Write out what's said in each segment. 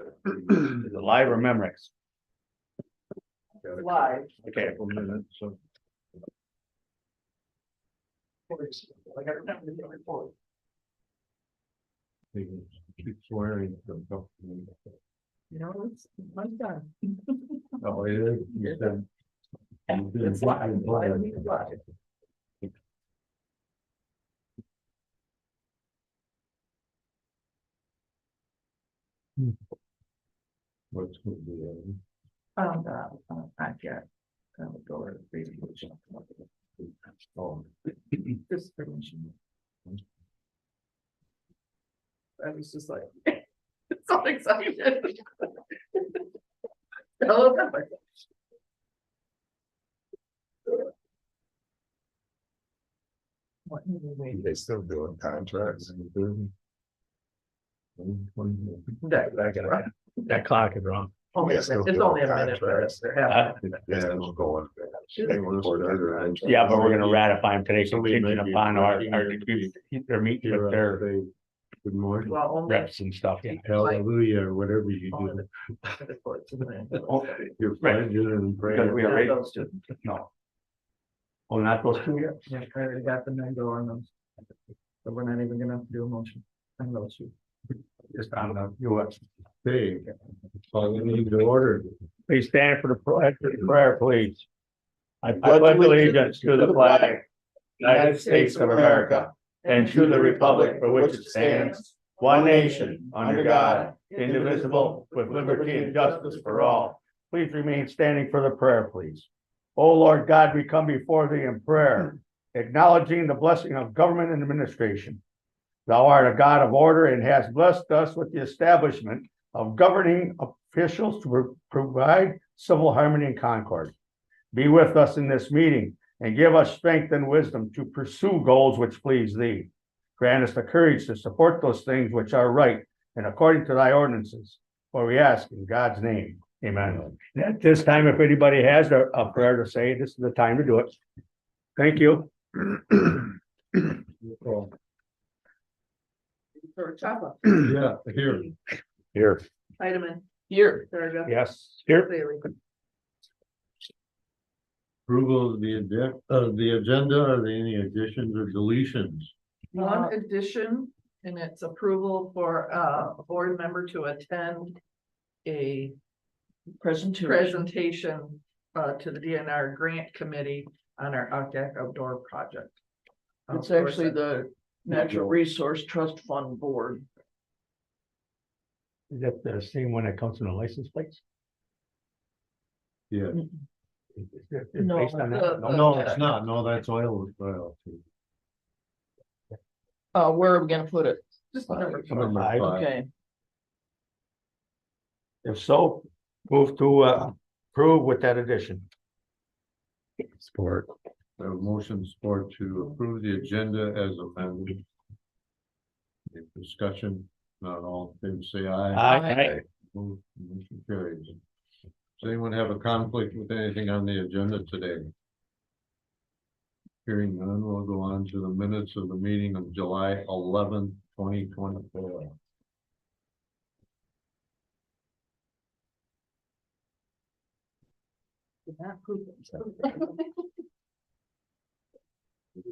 Is it live or Memorex? Live. Okay. So I got to remember the report. they can keep swearing. You know, it's done. Oh, it is. You said- It's live. Live. What's going to be? Not yet. Go over the presentation. Oh, Just permission. I was just like, so excited. Oh, they still doing contracts. That clock is wrong. Only it's only a minute. Yeah, it'll go on. Yeah, but we're gonna ratify them today, Somebody contingent might be upon our, working their meeting with their Good morning. Well, only. reps and stuff, yeah. Hallelujah, or whatever you do. You're pledging and Because praying. we already, no. Oh, not those two yet? Yeah, I already got the mango on those. So we're not even gonna have to do a motion. On those two. Just on the US. Hey, all we need to order. Please stand for the prayer, please. I pledge allegiance to the flag, United States of America, and to the republic for which it stands, one nation, under God, indivisible, with liberty and justice for all. Please remain standing for the prayer, please. Oh Lord God, we come before thee in prayer, acknowledging the blessing of government and administration. Thou art a God of order and hast blessed us with the establishment of governing officials to provide civil harmony and concord. Be with us in this meeting and give us strength and wisdom to pursue goals which please thee. Grant us the courage to support those things which are right and according to thy ordinances. For we ask in God's name. Amen. At this time, if anybody has a prayer to say, this is the time to do it. Thank you. Chapa. Yeah, here. Here. Heidemann. Here. There Yes, here. Approval of the agenda, are there any additions or deletions? One addition, and it's approval for a board member to attend a presentation to the DNR grant committee on our outdoor project. It's actually the Natural Resource Trust Fund Board. Is that the same one that comes from the license plates? Yeah, No, Based on that? no, it's not, no, that's oil. Where are we gonna put it? Just number Number five. five. Okay, If so, move to approve with that addition. Support. Motion support to approve the agenda as amended. Any discussion, not all in favor, say aye. Aye. Motion carries. Does anyone have a conflict with anything on the agenda today? Hearing none, we'll go on to the minutes of the meeting of July 11th, 2024.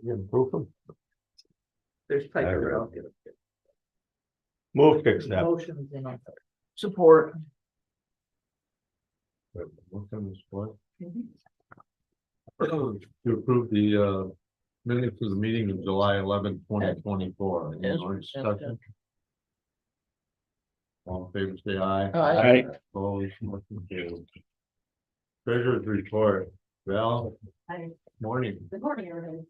You approve them? There's type I of read. Move to accept. motions in on support. What's on this point? To approve the minutes of the meeting of July 11th, 2024. Any more discussion? All in favor, say aye. Aye. Opposed, motion carries. Treasurer's report, Val. Hi. Morning. Good morning, everybody.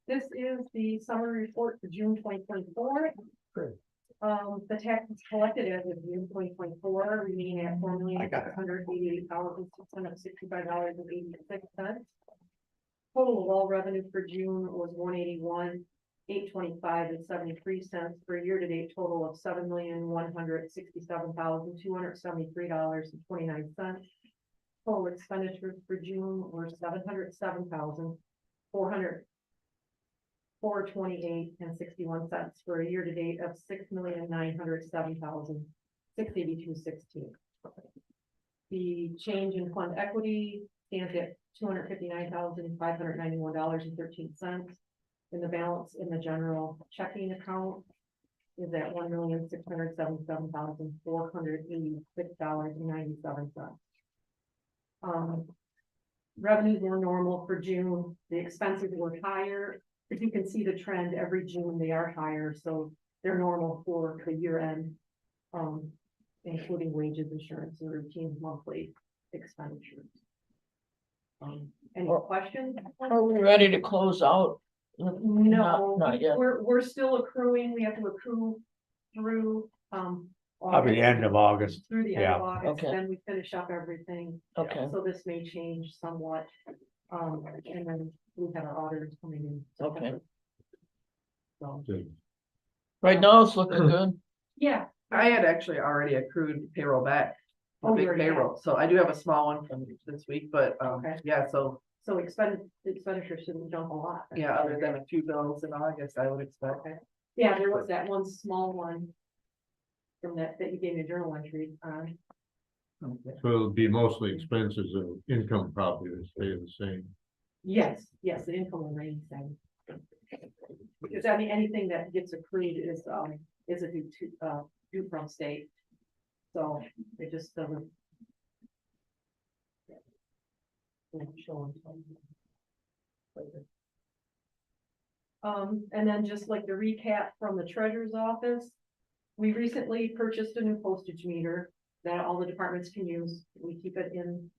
This is the summary report for June 2024. Good. The taxes collected as of June 2024 remain at $4,688,665.86. Total of all revenue for June was $181,825.73 for a year-to-date total of $7,167,273.29. Total expenditures for June were $707,428.61 for a year to date of $6,907,000 $682.16. The change in fund equity stands at $259,591.13. And the balance in the general checking account is at $1,677,486.97. Revenues were normal for June. The expenses were higher. If you can see the trend, every June they are higher, so they're normal for the year end. Including wages, insurance, and routine monthly expenditures. Any questions? Are we ready to close out? No, Not yet. we're still accruing. We have to accrue through, Probably the end of August. through the end Yeah. of August, Okay. then we finish up everything. Okay, So this may change somewhat. And then we have our auditors coming in. Okay. So, right now it's looking good. yeah, I had actually already accrued payroll back. The Oh, you big already have? payroll, so I do have a small one from this week, but, Okay. yeah, so, so expenditure shouldn't jump a lot. yeah, other than a few bills in August, I would expect. Okay. Yeah, there was that one small one. From that you gave me a journal entry on. So it'll be mostly expenses of income probably to stay the same. Yes, the income will remain the same. Because I mean, anything that gets accrued is a due from state. So it just doesn't. And then just like the recap from the treasurer's office, we recently purchased a new postage meter that all the departments can use. We keep it in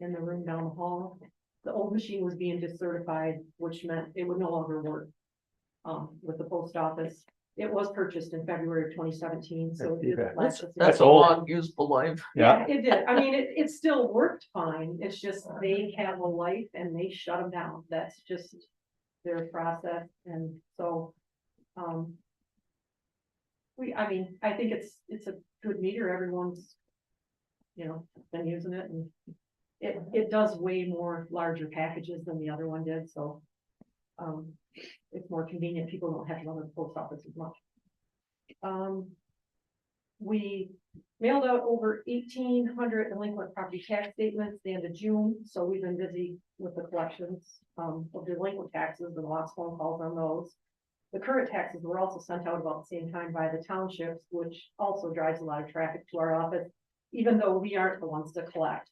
the room down the hall. The old machine was being decertified, which meant it would no longer work with the post office. It was purchased in February of 2017, so it did last us- That's a old. long useful life. Yeah, It did. I mean, it still worked fine. It's just they have a life and they shut them down. That's just their process. And so, I think it's a good meter. Everyone's, been using it, and it does way more larger packages than the other one did. So, it's more convenient. People don't have to go to the post office as much. We mailed out over 1,800 delinquent property tax statements at the end of June, so we've been busy with the collections of delinquent taxes and lots of phone calls on those. The current taxes were also sent out about the same time by the townships, which also drives a lot of traffic to our office, even though we aren't the ones to collect.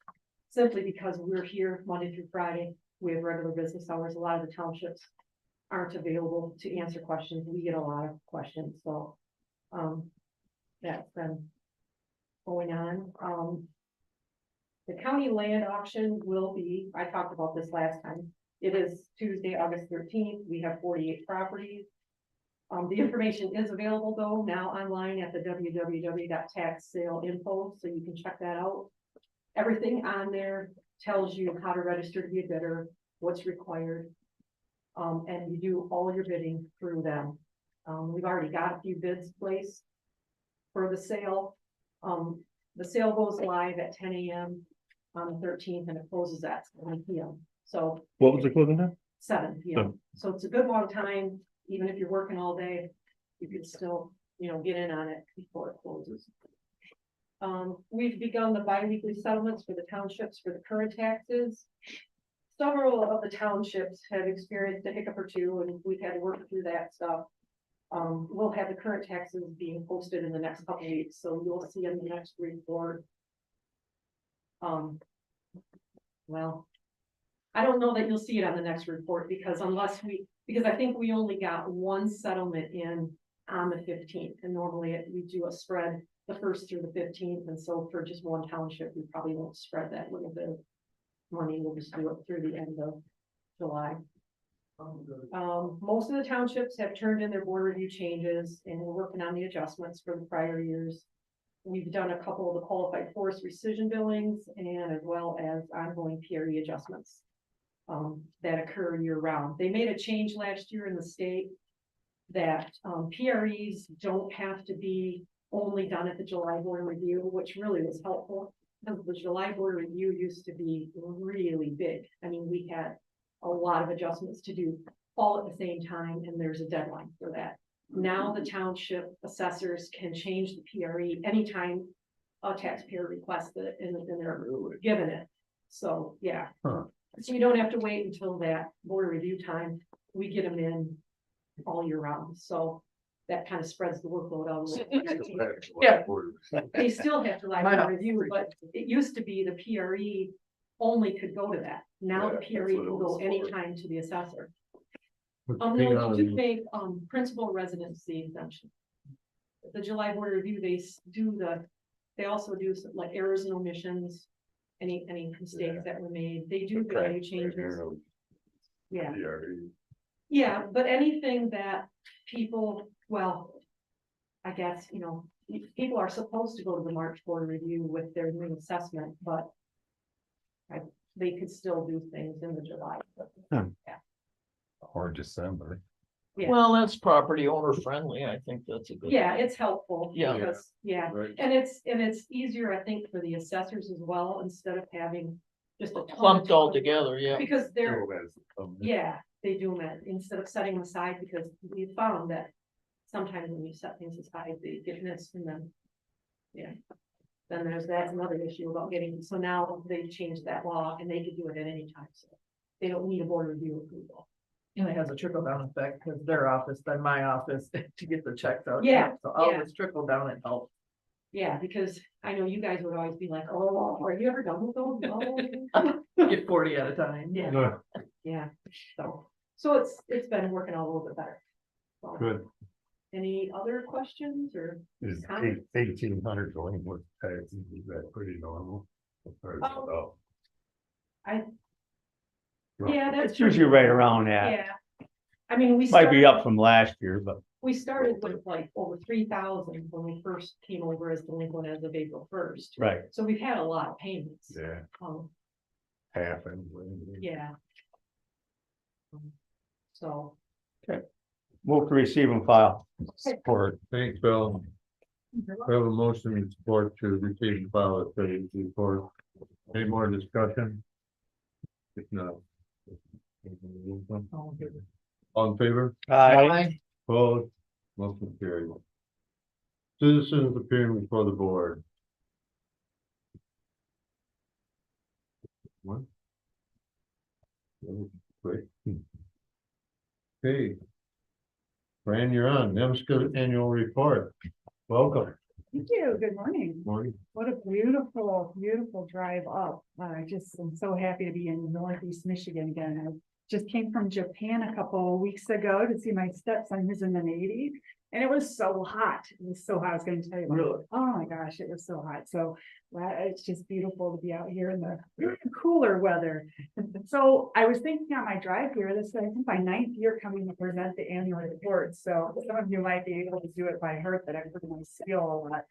Simply because we're here Monday through Friday, we have regular business hours. A lot of the townships aren't available to answer questions. We get a lot of questions, so that's been going on. The county land auction will be, I talked about this last time. It is Tuesday, August 13th. We have 48 properties. The information is available though now online at the www.taxsaleinfo, so you can check that out. Everything on there tells you how to register to be a bidder, what's required. And you do all your bidding through them. We've already got a few bids placed for the sale. The sale goes live at 10 a.m. on the 13th and it closes at 7 p.m. So what was the closing time? 7 p.m. So it's a good long time. Even if you're working all day, you can still, get in on it before it closes. We've begun the bi-weekly settlements for the townships for the current taxes. Several of the townships have experienced a hiccup or two, and we've had to work through that stuff. We'll have the current taxes being posted in the next couple of weeks, so you'll see in the next report. Well, I don't know that you'll see it on the next report because I think we only got one settlement in on the 15th, and normally we do a spread the 1st through the 15th, and so for just one township, we probably won't spread that little bit of money. We'll just do it through the end of July. Most of the townships have turned in their board review changes, and we're working on the adjustments for the prior years. We've done a couple of the qualified forest rescission billings, and as well as ongoing PRE adjustments that occur year round. They made a change last year in the state that PREs don't have to be only done at the July board review, which really was helpful because the July board review used to be really big. I mean, we had a lot of adjustments to do all at the same time, and there's a deadline for that. Now the township assessors can change the PRE anytime a taxpayer requested it and they're given it. So, yeah. Huh. So you don't have to wait until that board review time. We get them in all year round, so that kind of spreads the workload out. a little bit. Yeah. They still have to library review, but it used to be the PRE only could go to that. Now the PRE can go anytime to the assessor. They do make, principal residency exemption. The July board review, they also do some, like errors and omissions, any mistakes that were made, they do value changes. Yeah. Yeah, but anything that people, well, I guess, people are supposed to go to the March board review with their new assessment, but they could still do things in the July. Or December. Yeah. Well, that's property owner friendly. I think that's a good. Yeah, it's helpful. Yeah. Because, yeah, Right. and it's easier, I think, for the assessors as well, instead of having just a ton of Clumped all time. together, yeah. Because they're, yeah, they do them instead of setting them aside, because we found that sometimes when you set things aside, they get missed and then, yeah. Then that's another issue about getting, so now they've changed that law and they can do it at any time, so they don't need a board review approval. And it has a trickle down effect because their office, then my office to get the checks out. Yeah, So all yeah. this trickle down, it helps. Yeah, because I know you guys would always be like, oh, are you ever done with those? No. Get 40 at a time. Yeah, yeah, so it's been working out a little bit better. So, Good. any other questions or? Is comments? 1,800 going with taxes, is that pretty normal? Yeah, that's. It's usually right around that. Yeah. I mean, Might be up from last year, but we started with like over 3,000 when we first came over as delinquent as of April 1st. right. So we've had a lot of payments. Yeah, Um, half and. yeah. So, Move to receive and file. Support. Thanks, Bill. We have a motion in support to receive and file a trade report. Any more discussion? If not. All in favor? Aye. Opposed? Motion carried. Citizens appearing before the board. One. Great. Okay. Fran, you're on. NEMSCO annual report. Welcome. Thank you. Good morning. Morning. What a beautiful, beautiful drive up. I just am so happy to be in Northeast Michigan again. I just came from Japan a couple of weeks ago to see my stepson who's in the Navy. And it was so hot. It was so hot. I was going to tell you. Really? Oh my gosh, it was so hot. So it's just beautiful to be out here in the cooler weather. So I was thinking on my drive here, this is I think my 9th year coming to present the annual report. So some of you might be able to do it by heart that I've heard my skill a lot.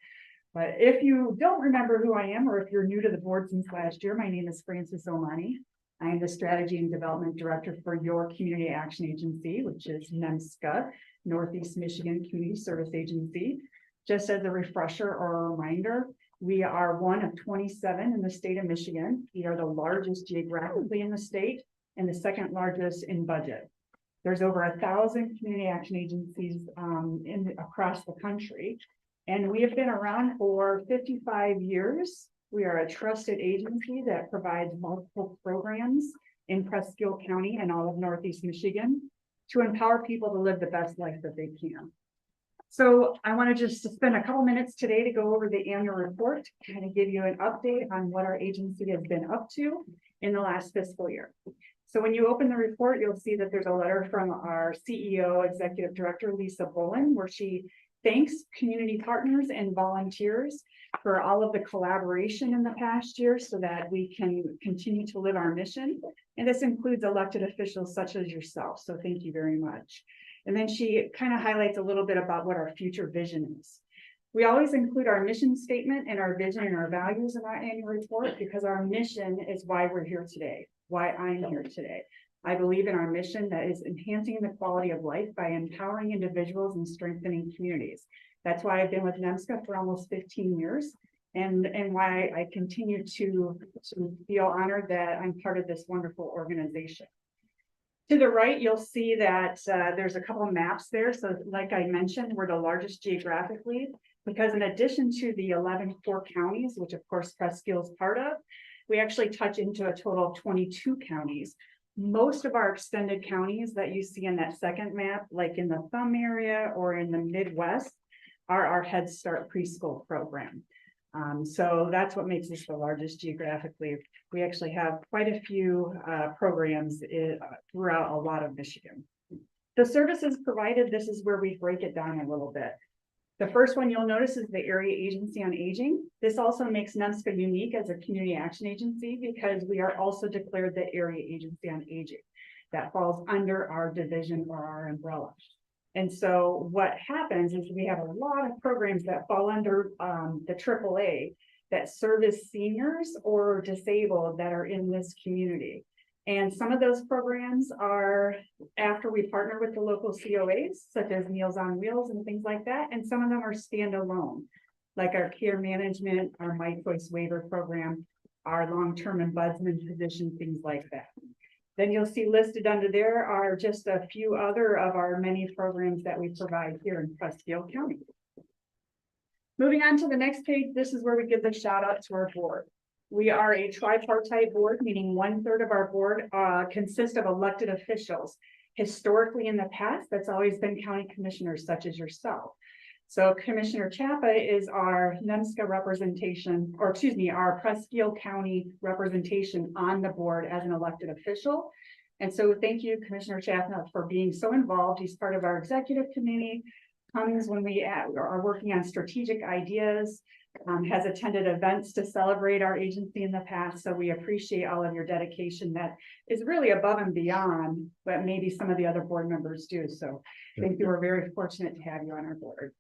But if you don't remember who I am, or if you're new to the board since last year, my name is Frances Omani. I am the Strategy and Development Director for your Community Action Agency, which is NEMSCA, Northeast Michigan Community Service Agency. Just as a refresher or a reminder, we are one of 27 in the state of Michigan. We are the largest geographically in the state and the second largest in budget. There's over 1,000 community action agencies across the country. And we have been around for 55 years. We are a trusted agency that provides multiple programs in Presque County and all of Northeast Michigan to empower people to live the best life that they can. So I want to just spend a couple minutes today to go over the annual report, kind of give you an update on what our agency has been up to in the last fiscal year. So when you open the report, you'll see that there's a letter from our CEO, Executive Director, Lisa Bullen, where she thanks community partners and volunteers for all of the collaboration in the past year so that we can continue to live our mission. And this includes elected officials such as yourself. So thank you very much. And then she kind of highlights a little bit about what our future vision is. We always include our mission statement and our vision and our values in our annual report because our mission is why we're here today, why I'm here today. I believe in our mission that is enhancing the quality of life by empowering individuals and strengthening communities. That's why I've been with NEMSCA for almost 15 years and why I continue to feel honored that I'm part of this wonderful organization. To the right, you'll see that there's a couple of maps there. So like I mentioned, we're the largest geographically. Because in addition to the 11 core counties, which of course Presque is part of, we actually touch into a total of 22 counties. Most of our extended counties that you see in that second map, like in the thumb area or in the Midwest, are our Head Start preschool program. So that's what makes us the largest geographically. We actually have quite a few programs throughout a lot of Michigan. The services provided, this is where we break it down a little bit. The first one you'll notice is the Area Agency on Aging. This also makes NEMSCA unique as a community action agency because we are also declared the Area Agency on Aging. That falls under our division or our umbrella. And so what happens is we have a lot of programs that fall under the AAA that service seniors or disabled that are in this community. And some of those programs are after we partner with the local COAs, such as Meals on Wheels and things like that. And some of them are standalone, like our care management, our My Choice Waiver program, our long-term ombudsman position, things like that. Then you'll see listed under there are just a few other of our many programs that we provide here in Presque County. Moving on to the next page, this is where we give the shout out to our board. We are a tripartite board, meaning 1/3 of our board consists of elected officials. Historically in the past, that's always been county commissioners such as yourself. So Commissioner Chapa is our NEMSCA representation, or excuse me, our Presque County representation on the board as an elected official. And so thank you, Commissioner Chapa, for being so involved. He's part of our executive committee, comes when we are working on strategic ideas, has attended events to celebrate our agency in the past. So we appreciate all of your dedication that is really above and beyond what maybe some of the other board members do. So thank you. We're very fortunate to have you on our board.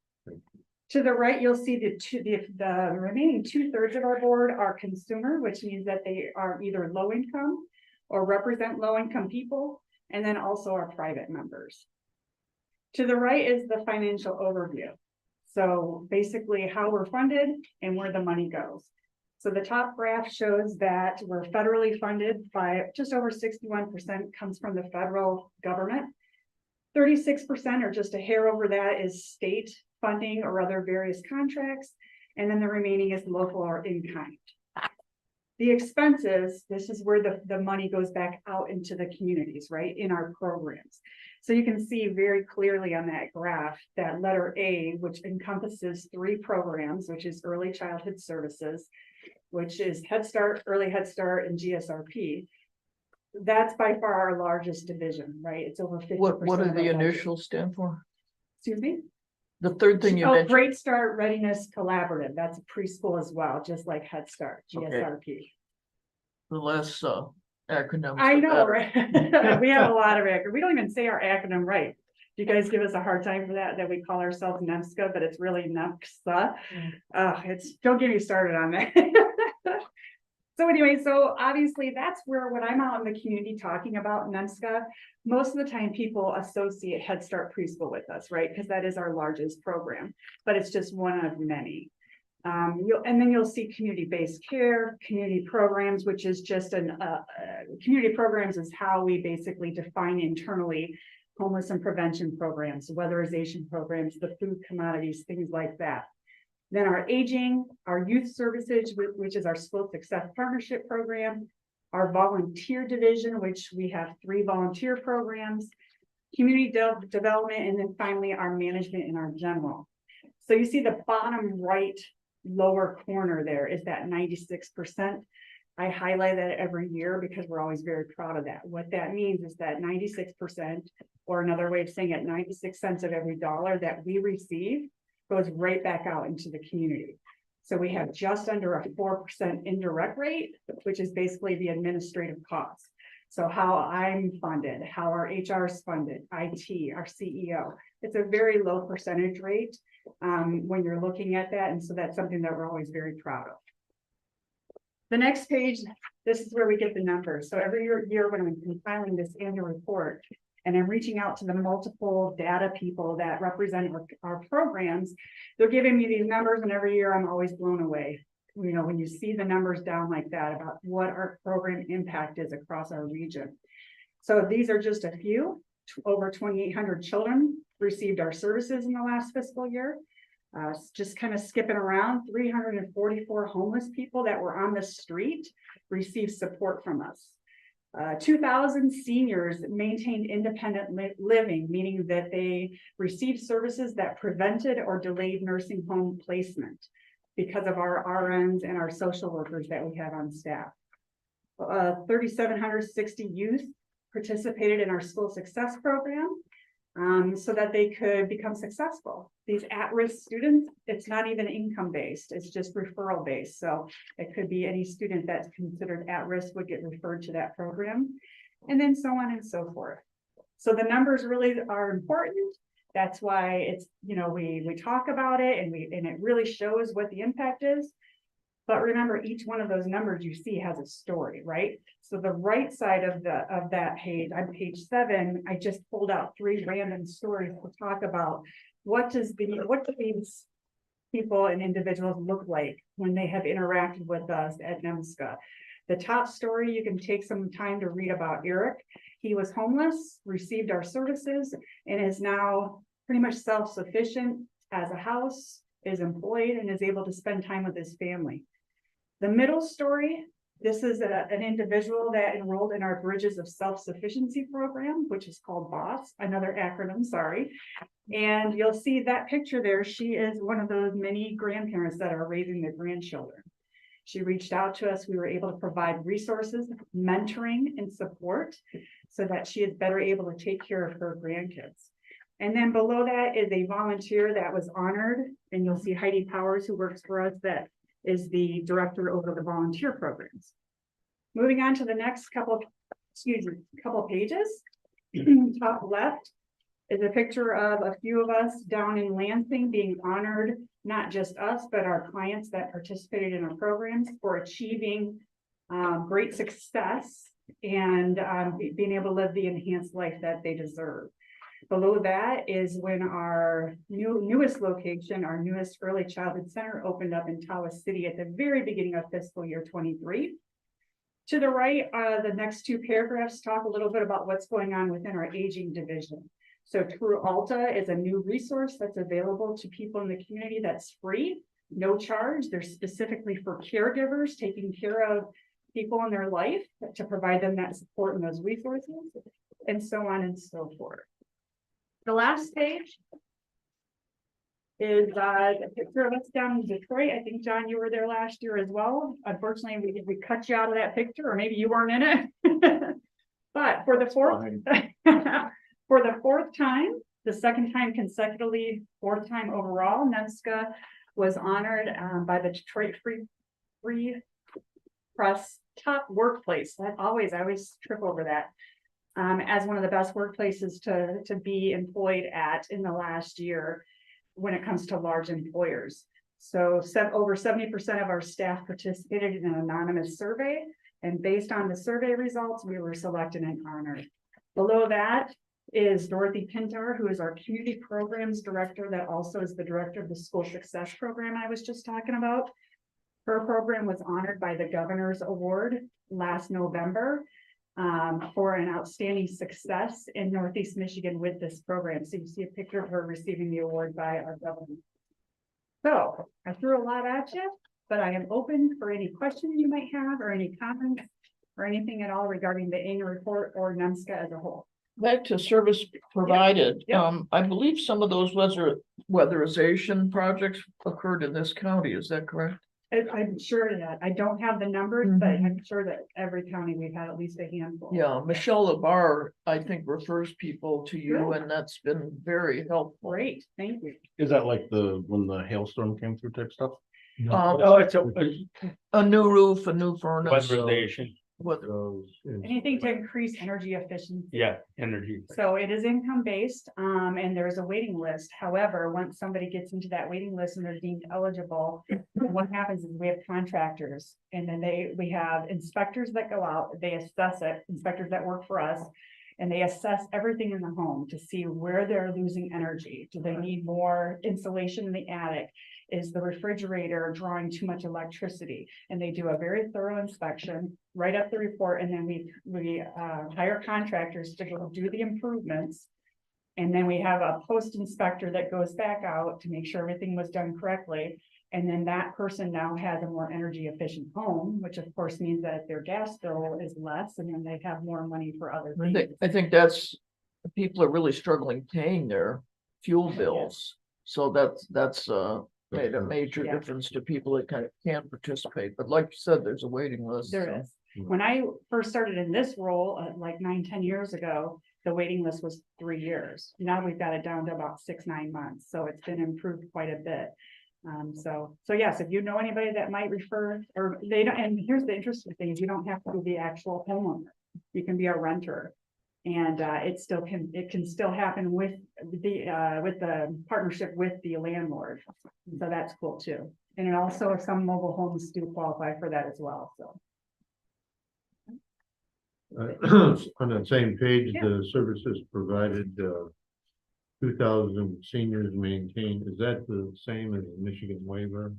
To the right, you'll see the remaining 2/3 of our board are consumer, which means that they are either low income or represent low income people, and then also our private members. To the right is the financial overview. So basically how we're funded and where the money goes. So the top graph shows that we're federally funded by just over 61% comes from the federal government. 36% or just a hair over that is state funding or other various contracts. And then the remaining is local or in kind. The expenses, this is where the money goes back out into the communities, right, in our programs. So you can see very clearly on that graph that letter A, which encompasses 3 programs, which is early childhood services, which is Head Start, Early Head Start, and GSRP. That's by far our largest division, right? It's over 50%. What do of our the budget. initials stand for? Excuse me? The third thing you mentioned. Great Start Readiness Collaborative. That's a preschool as well, just like Head Start, GSRP. The less acronyms. I the know, better. right? We have a lot of acronyms. We don't even say our acronym right. You guys give us a hard time for that we call ourselves NEMSCA, but it's really NEMSCA. Don't get me started on that. So anyway, so obviously that's where when I'm out in the community talking about NEMSCA, most of the time people associate Head Start Preschool with us, right? Because that is our largest program, but it's just one of many. And then you'll see community-based care, community programs, which is just community programs is how we basically define internally homeless and prevention programs, weatherization programs, the food commodities, things like that. Then our aging, our youth services, which is our School Success Partnership Program, our volunteer division, which we have 3 volunteer programs, community development, and then finally our management and our general. So you see the bottom right lower corner there is that 96%. I highlight that every year because we're always very proud of that. What that means is that 96%, or another way of saying it, 96 cents of every dollar that we receive goes right back out into the community. So we have just under a 4% indirect rate, which is basically the administrative cost. So how I'm funded, how our HR is funded, IT, our CEO, it's a very low percentage rate when you're looking at that. And so that's something that we're always very proud of. The next page, this is where we get the numbers. So every year when I'm compiling this annual report and I'm reaching out to the multiple data people that represent our programs, they're giving me these numbers, and every year I'm always blown away. You know, when you see the numbers down like that about what our program impact is across our region. So these are just a few. Over 2,800 children received our services in the last fiscal year. Just kind of skipping around, 344 homeless people that were on the street received support from us. 2,000 seniors maintained independent living, meaning that they received services that prevented or delayed nursing home placement because of our RNs and our social workers that we have on staff. 3,760 youth participated in our school success program so that they could become successful. These at-risk students, it's not even income-based, it's just referral-based. So it could be any student that's considered at-risk would get referred to that program, and then so on and so forth. So the numbers really are important. That's why it's, you know, we talk about it and it really shows what the impact is. But remember, each one of those numbers you see has a story, right? So the right side of that page, on page 7, I just pulled out 3 random stories to talk about what do these people and individuals look like when they have interacted with us at NEMSCA. The top story, you can take some time to read about Eric. He was homeless, received our services, and is now pretty much self-sufficient, has a house, is employed, and is able to spend time with his family. The middle story, this is an individual that enrolled in our Bridges of Self-Sufficiency program, which is called BOSS, another acronym, sorry. And you'll see that picture there. She is one of those many grandparents that are raising their grandchildren. She reached out to us. We were able to provide resources, mentoring, and support so that she is better able to take care of her grandkids. And then below that is a volunteer that was honored, and you'll see Heidi Powers, who works for us, that is the director over the volunteer programs. Moving on to the next couple pages. Top left is a picture of a few of us down in Lansing being honored, not just us, but our clients that participated in our programs for achieving great success and being able to live the enhanced life that they deserve. Below that is when our newest location, our newest early childhood center, opened up in Tawas City at the very beginning of fiscal year 23. To the right, the next 2 paragraphs talk a little bit about what's going on within our aging division. So True Alta is a new resource that's available to people in the community that's free, no charge. They're specifically for caregivers taking care of people in their life to provide them that support and those resources, and so on and so forth. The last page is a picture of us down in Detroit. I think, John, you were there last year as well. Unfortunately, we cut you out of that picture, or maybe you weren't in it. But for the fourth time, the second time consecutively, 4th time overall, NEMSCA was honored by the Detroit Free Press Top Workplace. I always trip over that. As one of the best workplaces to be employed at in the last year when it comes to large employers. So over 70% of our staff participated in an anonymous survey, and based on the survey results, we were selected and honored. Below that is Dorothy Pintar, who is our community programs director, that also is the director of the school success program I was just talking about. Her program was honored by the Governor's Award last November for an outstanding success in Northeast Michigan with this program. So you see a picture of her receiving the award by our governor. So I threw a lot at you, but I am open for any questions you might have, or any comments, or anything at all regarding the annual report or NEMSCA as a whole. Back to service provided. Yep. I believe some of those weatherization projects occurred in this county. Is that correct? I'm sure of that. I don't have the numbers, but I'm sure that every county we've had at least a handful. Yeah, Michelle Labar, I think, refers people to you, and that's been very helpful. Great, thank you. Is that like when the hailstorm came through type stuff? Oh, it's A new roof, a new furnace. weatherization. Anything to increase energy efficiency. Yeah, energy. So it is income based, and there's a waiting list. However, once somebody gets into that waiting list and they're deemed eligible, what happens is we have contractors, and then we have inspectors that go out, they assess it, inspectors that work for us, and they assess everything in the home to see where they're losing energy. Do they need more insulation in the attic? Is the refrigerator drawing too much electricity? And they do a very thorough inspection, write up the report, and then we hire contractors to go do the improvements. And then we have a post inspector that goes back out to make sure everything was done correctly. And then that person now has a more energy efficient home, which of course means that their gas bill is less and then they have more money for other things. I think that's, people are really struggling paying their fuel bills. So that's made a major Yeah. difference to people that kind of can't participate. But like you said, there's a waiting list. There so. is. When I first started in this role, like 9-10 years ago, the waiting list was 3 years. Now we've got it down to about 6-9 months. So it's been improved quite a bit. So yes, if you know anybody that might refer, or they don't, and here's the interesting thing, is you don't have to be the actual homeowner. You can be a renter. And it can still happen with the partnership with the landlord. So that's cool too. And also some mobile homes do qualify for that as well, so. On that same page, Yeah. the services provided, 2,000 seniors maintained, is that the same as Michigan waiver?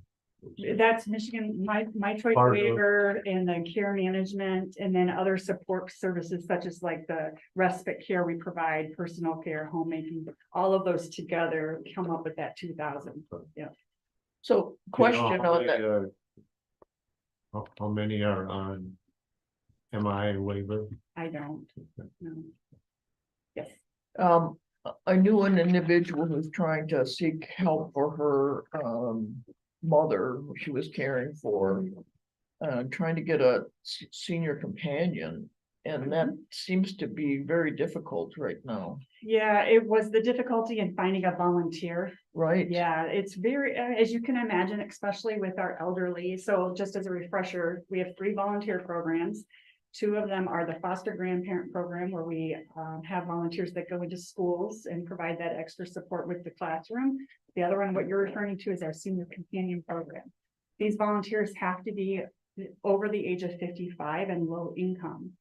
That's Michigan, my choice Part of- waiver and the care management, and then other support services such as like the respite care we provide, personal care, homemaking, all of those together come up with that 2,000. Yeah. So question how on many, that, how many are on MI waiver? I don't know. Yes. I knew an individual who's trying to seek help for her mother who she was caring for. Trying to get a senior companion, and that seems to be very difficult right now, Yeah, it was the difficulty in finding a volunteer. right? Yeah, it's very, as you can imagine, especially with our elderly. So just as a refresher, we have 3 volunteer programs. 2 of them are the foster grandparent program, where we have volunteers that go into schools and provide that extra support with the classroom. The other one, what you're referring to, is our senior companion program. These volunteers have to be over the age of 55 and low income.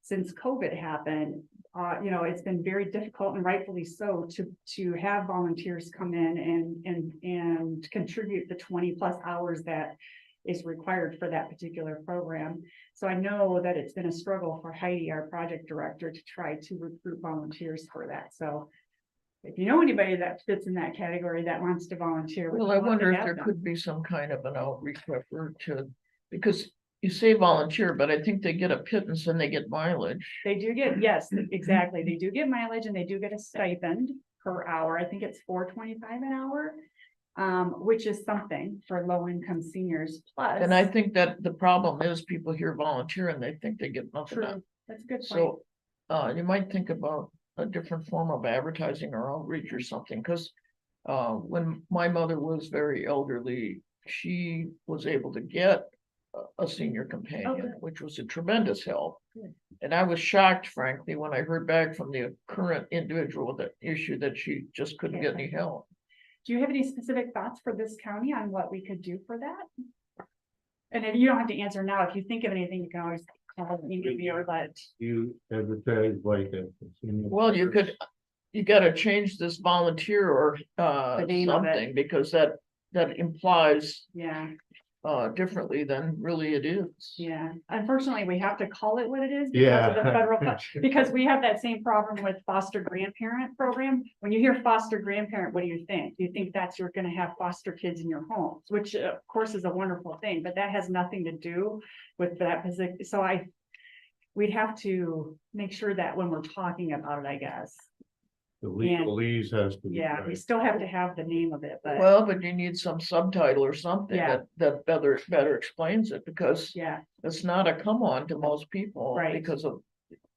Since COVID happened, it's been very difficult, and rightfully so, to have volunteers come in and contribute the 20+ hours that is required for that particular program. So I know that it's been a struggle for Heidi, our project director, to try to recruit volunteers for that. So if you know anybody that fits in that category that wants to volunteer. we'd Well, I love to wonder if have there them. could be some kind of an outreach effort to, because you say volunteer, but I think they get a pittance and they get mileage. They do get, yes, exactly. They do get mileage and they do get a stipend per hour. I think it's $4.25 an hour. Which is something for low income seniors plus. And I think that the problem is people hear volunteer and they think they get nothing. True, out. that's a good point. So, you might think about a different form of advertising or outreach or something, because when my mother was very elderly, she was able to get a senior companion, which was a tremendous help. Good. And I was shocked, frankly, when I heard back from the current individual with that issue that she just couldn't get any help. Do you have any specific thoughts for this county on what we could do for that? And if you don't have to answer now, if you think of anything, you can always call me or let. You advertise like a. Well, you gotta change this volunteer or The name of it. something, because that implies Yeah, differently than really it is. yeah. Unfortunately, we have to call it what it is because of the federal, because we have that same problem with foster grandparent program. When you hear foster grandparent, what do you think? Do you think that's you're gonna have foster kids in your homes, which of course is a wonderful thing, but that has nothing to do with that position. So we'd have to make sure that when we're talking about it, I guess. The legalese has to be. Yeah, we right. still have to have the name of it, but Well, but you need some subtitle or something Yeah. that better explains it, because yeah, it's not a come on to most people Right. because of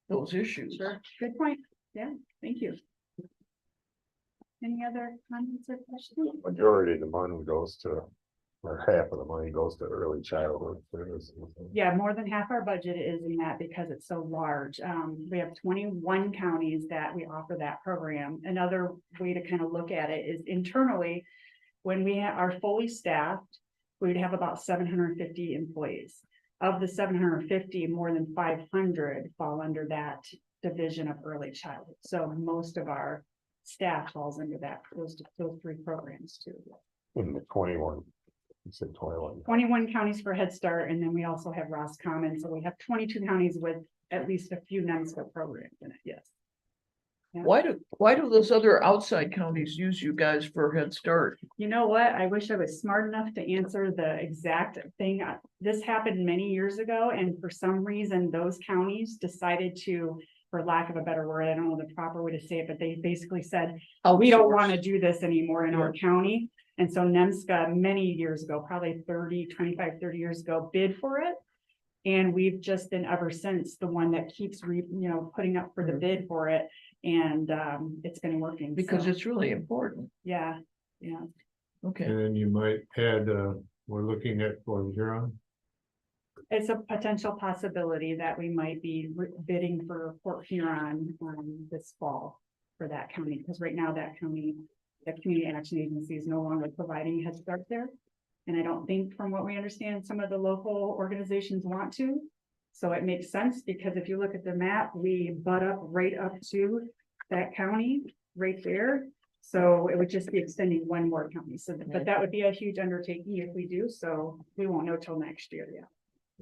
those issues. sure. Good point. Yeah, thank you. Any other comments or questions? Majority of the money goes to, or half of the money goes to early childhood services. Yeah, more than half our budget is in that because it's so large. We have 21 counties that we offer that program. Another way to kind of look at it is internally, when we are fully staffed, we'd have about 750 employees. Of the 750, more than 500 fall under that division of early childhood. So most of our staff falls under those 3 programs too. In the 21, you said 21. 21 counties for Head Start, and then we also have Roscommon, so we have 22 counties with at least a few non-scope programs in it, yes. Why do those other outside counties use you guys for Head Start? You know what? I wish I was smart enough to answer the exact thing. This happened many years ago, and for some reason, those counties decided to, for lack of a better word, I don't know the proper way to say it, but they basically said, we don't want to do this anymore in our county. And so NEMSCA many years ago, probably 25, 30 years ago, bid for it. And we've just been ever since the one that keeps putting up for the bid for it. And it's been working. Because so, it's really important. yeah. Okay, And then you might add, we're looking at Fort Huron. It's a potential possibility that we might be bidding for Port Huron this fall for that county, because right now that county, the Community Action Agency is no longer providing Head Start there. And I don't think, from what we understand, some of the local organizations want to. So it makes sense, because if you look at the map, we butt up right up to that county right there. So it would just be extending one more county. So, but that would be a huge undertaking if we do. So we won't know till next year. Yeah.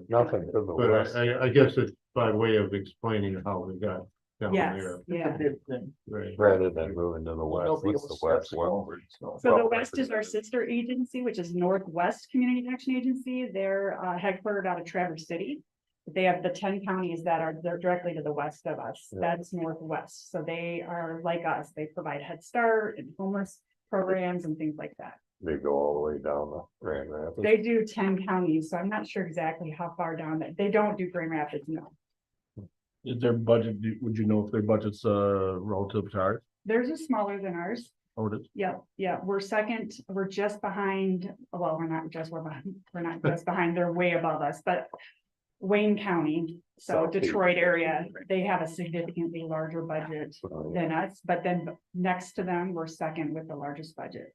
Nothing to the But west. I guess it's by way of explaining how we got down Yes. there. Yeah. Right. Rather than moving to the west, nobody what's else the west? steps Well, forward, so. So the West is our sister agency, which is Northwest Community Action Agency. They're headquartered out of Traverse City. They have the 10 counties that are directly to the west of us. Yeah. That's Northwest. So they are like us. They provide Head Start and homeless programs and things like that. They go all the way down the Grand Rapids. They do 10 counties, so I'm not sure exactly how far down that. They don't do Grand Rapids, no. Is their budget, would you know if their budget's relative to ours? Theirs is smaller than ours. Oh, it is? Yeah, we're second, we're just behind, well, we're not just behind, they're way above us, but Wayne County, so Southeast. Detroit area, they have a significantly larger budget than us, but then next to them, we're second with the largest budget.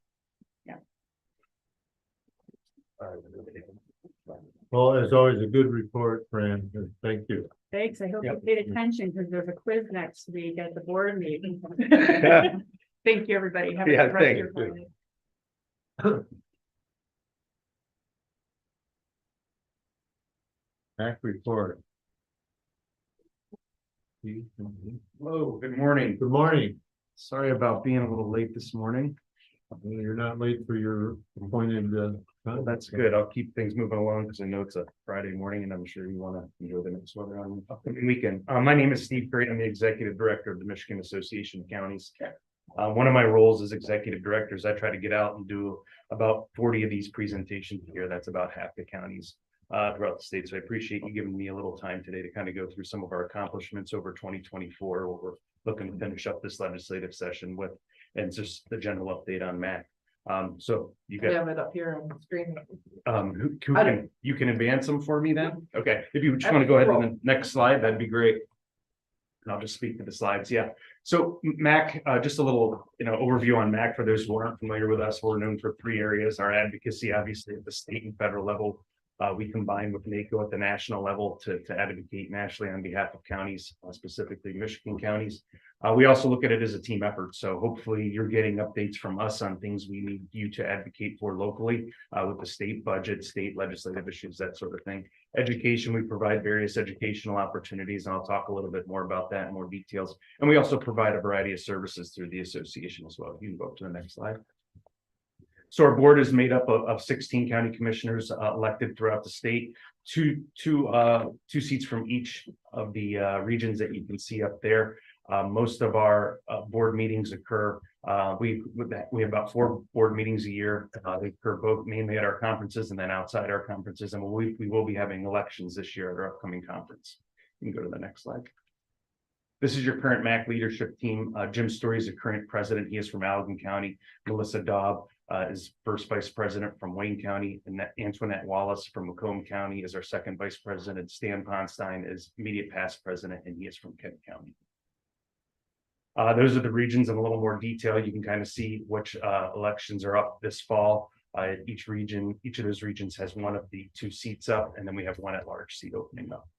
Well, as always, a good report, Fran. Thank you. Thanks, I hope you paid attention, because there's a quiz next week at the board meeting. Thank you, everybody. Have a Yeah, good rest of your thank Friday. Back report. Hello, good morning. Good morning. Sorry about being a little late this morning. You're not late for your appointed, That's good. I'll keep things moving along because I know it's a Friday morning and I'm sure you want to enjoy the next weather on the upcoming weekend. My name is Steve Curry. I'm the Executive Director of the Michigan Association of Counties. One of my roles as Executive Director is I try to get out and do about 40 of these presentations here. That's about half the counties throughout the state. So I appreciate you giving me a little time today to kind of go through some of our accomplishments over 2024, what we're looking to finish up this legislative session with, and just the general update on MAC. So you I got, have it up here on the screen. you can advance them for me then? Okay, if you just want to go ahead to the next slide, that'd be great. And I'll just speak to the slides. Yeah. So MAC, just a little, overview on MAC for those who aren't familiar with us. We're known for 3 areas. Our advocacy, obviously, at the state and federal level. We combine with NACO at the national level to advocate nationally on behalf of counties, specifically Michigan counties. We also look at it as a team effort. So hopefully you're getting updates from us on things we need you to advocate for locally with the state budget, state legislative issues, that sort of thing. Education, we provide various educational opportunities, and I'll talk a little bit more about that in more details. And we also provide a variety of services through the association as well. You can go up to the next slide. So our board is made up of 16 county commissioners elected throughout the state, two seats from each of the regions that you can see up there. Most of our board meetings occur. We have about 4 board meetings a year. They occur both mainly at our conferences and then outside our conferences. And we will be having elections this year at our upcoming conference. You can go to the next slide. This is your current MAC leadership team. Jim Story is the current president. He is from Allegan County. Melissa Daub is first vice president from Wayne County, and Antoinette Wallace from Macomb County is our second vice president. Stan Ponstein is immediate past president, and he is from Kent County. Those are the regions in a little more detail. You can kind of see which elections are up this fall. Each of those regions has one of the 2 seats up, and then we have one at-large seat opening up.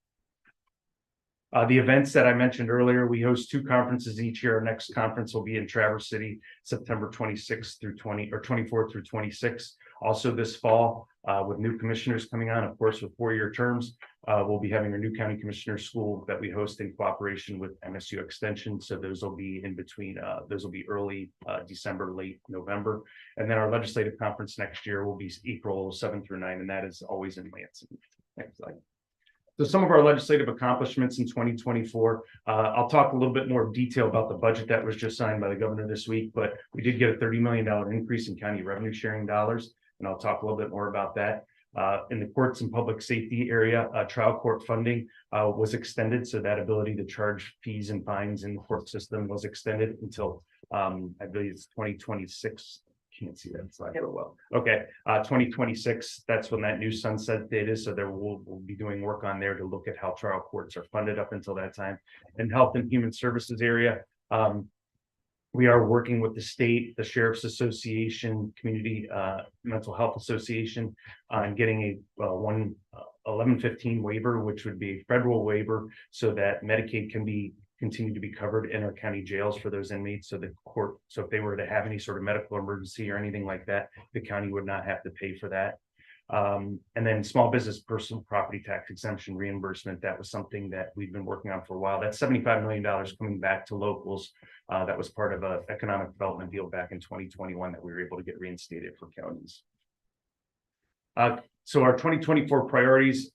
The events that I mentioned earlier, we host 2 conferences each year. Our next conference will be in Traverse City, September 26th through 24th through 26th. Also this fall, with new commissioners coming on, of course, with 4-year terms, we'll be having our new county commissioner school that we host in cooperation with MSU Extension. So those will be in between, those will be early December, late November. And then our legislative conference next year will be April 7 through 9, and that is always in Lansing. Next slide. So some of our legislative accomplishments in 2024, I'll talk a little bit more detail about the budget that was just signed by the governor this week, but we did get a $30 million increase in county revenue sharing dollars, and I'll talk a little bit more about that. In the courts and public safety area, trial court funding was extended, so that ability to charge fees and fines in the court system was extended until I believe it's 2026. Can't see that slide real well. Okay, 2026, that's when that new sunset date is. So there we'll be doing work on there to look at how trial courts are funded up until that time. And health and human services area, we are working with the state, the Sheriff's Association, Community Mental Health Association on getting a 1115 waiver, which would be a federal waiver, so that Medicaid can continue to be covered in our county jails for those inmates. So the court, so if they were to have any sort of medical emergency or anything like that, the county would not have to pay for that. And then small business personal property tax exemption reimbursement, that was something that we've been working on for a while. That's $75 million coming back to locals. That was part of an economic development deal back in 2021 that we were able to get reinstated for counties. So our 2024 priorities,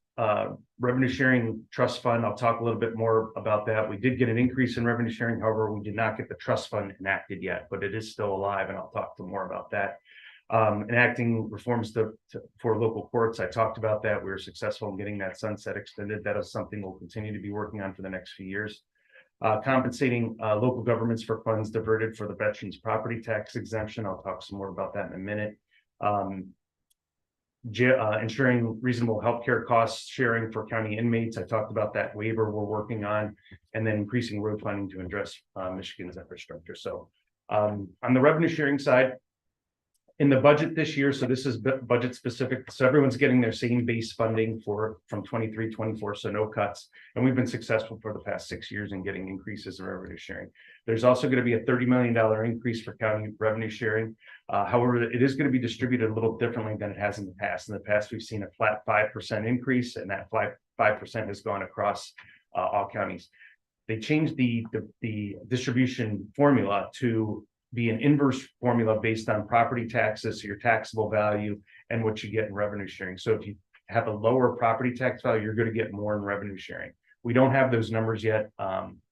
revenue sharing trust fund, I'll talk a little bit more about that. We did get an increase in revenue sharing. However, we did not get the trust fund enacted yet, but it is still alive, and I'll talk to more about that. Enacting reforms for local courts, I talked about that. We were successful in getting that sunset extended. That is something we'll continue to be working on for the next few years. Compensating local governments for funds diverted for the veterans property tax exemption. I'll talk some more about that in a minute. Ensuring reasonable healthcare costs sharing for county inmates. I talked about that waiver we're working on, and then increasing road funding to address Michigan's infrastructure. So on the revenue sharing side, in the budget this year, so this is budget specific, so everyone's getting their same base funding from 23-24, so no cuts. And we've been successful for the past 6 years in getting increases in revenue sharing. There's also going to be a $30 million increase for county revenue sharing. However, it is going to be distributed a little differently than it has in the past. In the past, we've seen a flat 5% increase, and that 5% has gone across all counties. They changed the distribution formula to be an inverse formula based on property taxes, so your taxable value, and what you get in revenue sharing. So if you have a lower property tax value, you're going to get more in revenue sharing. We don't have those numbers yet.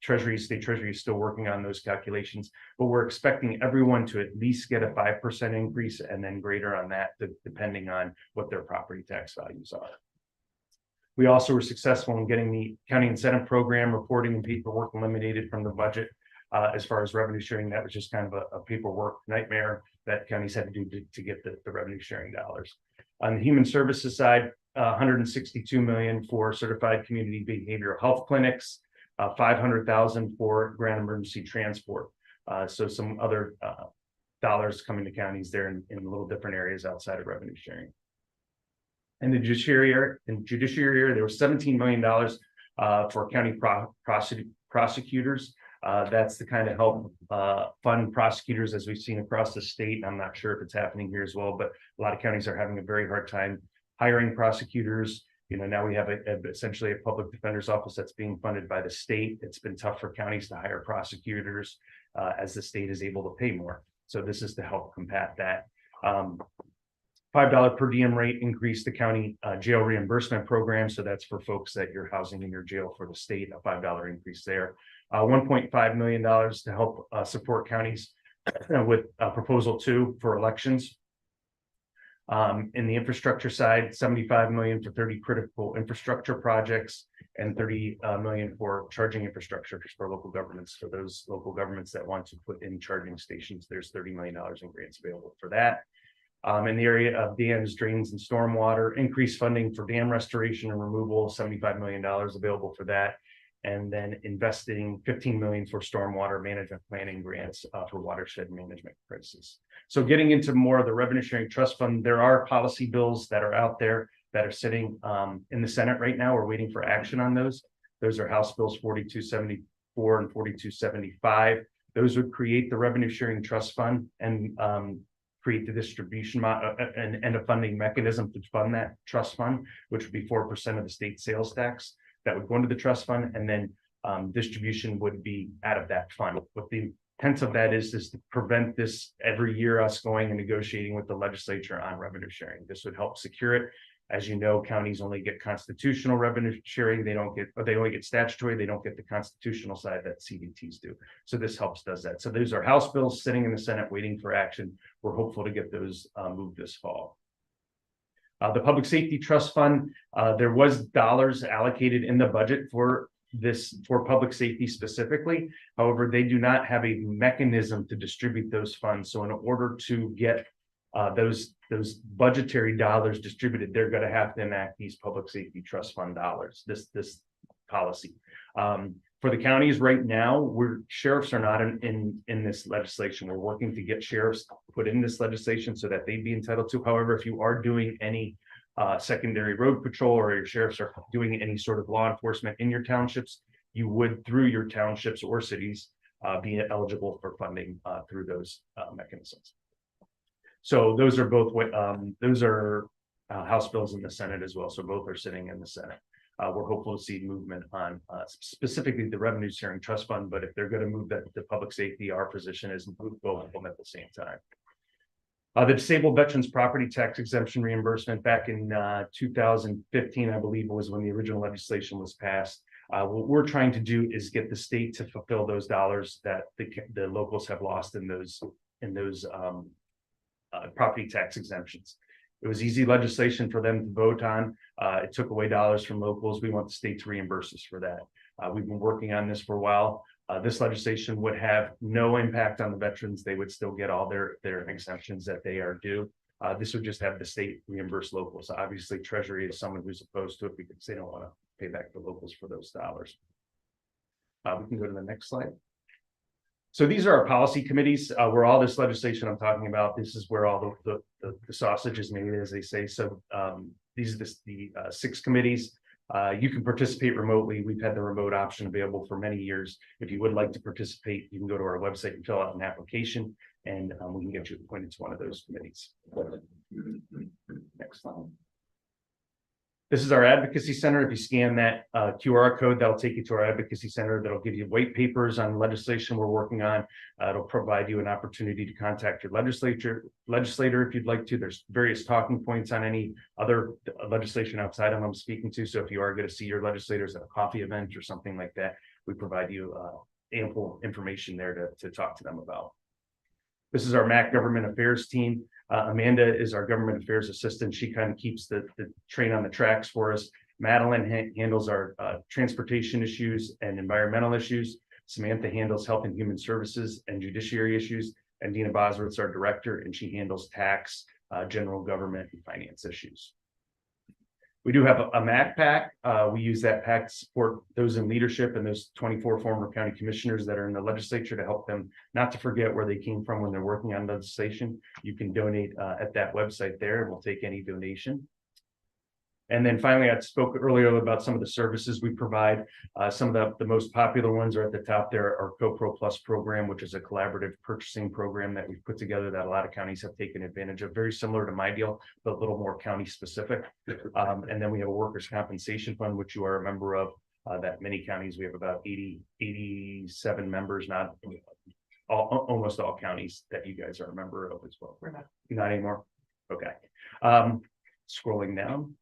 State Treasury is still working on those calculations, but we're expecting everyone to at least get a 5% increase, and then greater on that, depending on what their property tax values are. We also were successful in getting the county incentive program reporting and paperwork eliminated from the budget. As far as revenue sharing, that was just kind of a paperwork nightmare that counties had to do to get the revenue sharing dollars. On the human services side, $162 million for certified community behavioral health clinics, $500,000 for grand emergency transport. So some other dollars coming to counties there in little different areas outside of revenue sharing. In the judiciary area, there was $17 million for county prosecutors. That's to kind of help fund prosecutors, as we've seen across the state. I'm not sure if it's happening here as well, but a lot of counties are having a very hard time hiring prosecutors. You know, now we have essentially a public defender's office that's being funded by the state. It's been tough for counties to hire prosecutors as the state is able to pay more. So this is to help combat that. $5 per diem rate increase the county jail reimbursement program. So that's for folks that you're housing in your jail for the state, a $5 increase there. $1.5 million to help support counties with proposal 2 for elections. In the infrastructure side, $75 million for 30 critical infrastructure projects, and $30 million for charging infrastructure for local governments. For those local governments that want to put in charging stations, there's $30 million in grants available for that. In the area of dams, drains, and stormwater, increased funding for dam restoration and removal, $75 million available for that. And then investing $15 million for stormwater management planning grants for watershed management crisis. So getting into more of the revenue sharing trust fund, there are policy bills that are out there that are sitting in the Senate right now. We're waiting for action on those. Those are House Bills 4274 and 4275. Those would create the revenue sharing trust fund and create the distribution and a funding mechanism to fund that trust fund, which would be 4% of the state sales tax that would go into the trust fund, and then distribution would be out of that fund. What the intent of that is to prevent this every year us going and negotiating with the legislature on revenue sharing. This would help secure it. As you know, counties only get constitutional revenue sharing. They only get statutory. They don't get the constitutional side that CDTs do. So this does that. So those are House bills sitting in the Senate waiting for action. We're hopeful to get those moved this fall. The Public Safety Trust Fund, there was dollars allocated in the budget for public safety specifically. However, they do not have a mechanism to distribute those funds. So in order to get those budgetary dollars distributed, they're going to have to enact these public safety trust fund dollars, this policy. For the counties right now, sheriffs are not in this legislation. We're working to get sheriffs put in this legislation so that they'd be entitled to. However, if you are doing any secondary road patrol, or your sheriffs are doing any sort of law enforcement in your townships, you would, through your townships or cities, be eligible for funding through those mechanisms. So those are both House bills in the Senate as well. So both are sitting in the Senate. We're hopeful to see movement on specifically the revenue sharing trust fund, but if they're going to move that to public safety, our position is move both of them at the same time. The disabled veterans property tax exemption reimbursement back in 2015, I believe, was when the original legislation was passed. What we're trying to do is get the state to fulfill those dollars that the locals have lost in those property tax exemptions. It was easy legislation for them to vote on. It took away dollars from locals. We want the state to reimburse us for that. We've been working on this for a while. This legislation would have no impact on the veterans. They would still get all their exemptions that they are due. This would just have the state reimburse locals. Obviously, Treasury is someone who's opposed to it because they don't want to pay back the locals for those dollars. We can go to the next slide. So these are our policy committees, where all this legislation I'm talking about, this is where all the sausage is made, as they say. So these are the 6 committees. You can participate remotely. We've had the remote option available for many years. If you would like to participate, you can go to our website and fill out an application, and we can get you appointed to one of those committees. Next slide. This is our advocacy center. If you scan that QR code, that'll take you to our advocacy center. That'll give you white papers on legislation we're working on. It'll provide you an opportunity to contact your legislator if you'd like to. There's various talking points on any other legislation outside of I'm speaking to. So if you are going to see your legislators at a coffee event or something like that, we provide you ample information there to talk to them about. This is our MAC Government Affairs team. Amanda is our government affairs assistant. She kind of keeps the train on the tracks for us. Madeline handles our transportation issues and environmental issues. Samantha handles health and human services and judiciary issues. And Dina Bosworth's our director, and she handles tax, general government, and finance issues. We do have a MAC PAC. We use that PAC to support those in leadership and those 24 former county commissioners that are in the legislature to help them not to forget where they came from when they're working on legislation. You can donate at that website there, and we'll take any donation. And then finally, I spoke earlier about some of the services we provide. Some of the most popular ones are at the top there. Our CoPro Plus program, which is a collaborative purchasing program that we've put together that a lot of counties have taken advantage of, very similar to my deal, but a little more county specific. And then we have a workers' compensation fund, which you are a member of, that many counties, we have about 87 members, not almost all counties that you guys are a member of as well. We're not anymore. Okay. Scrolling down.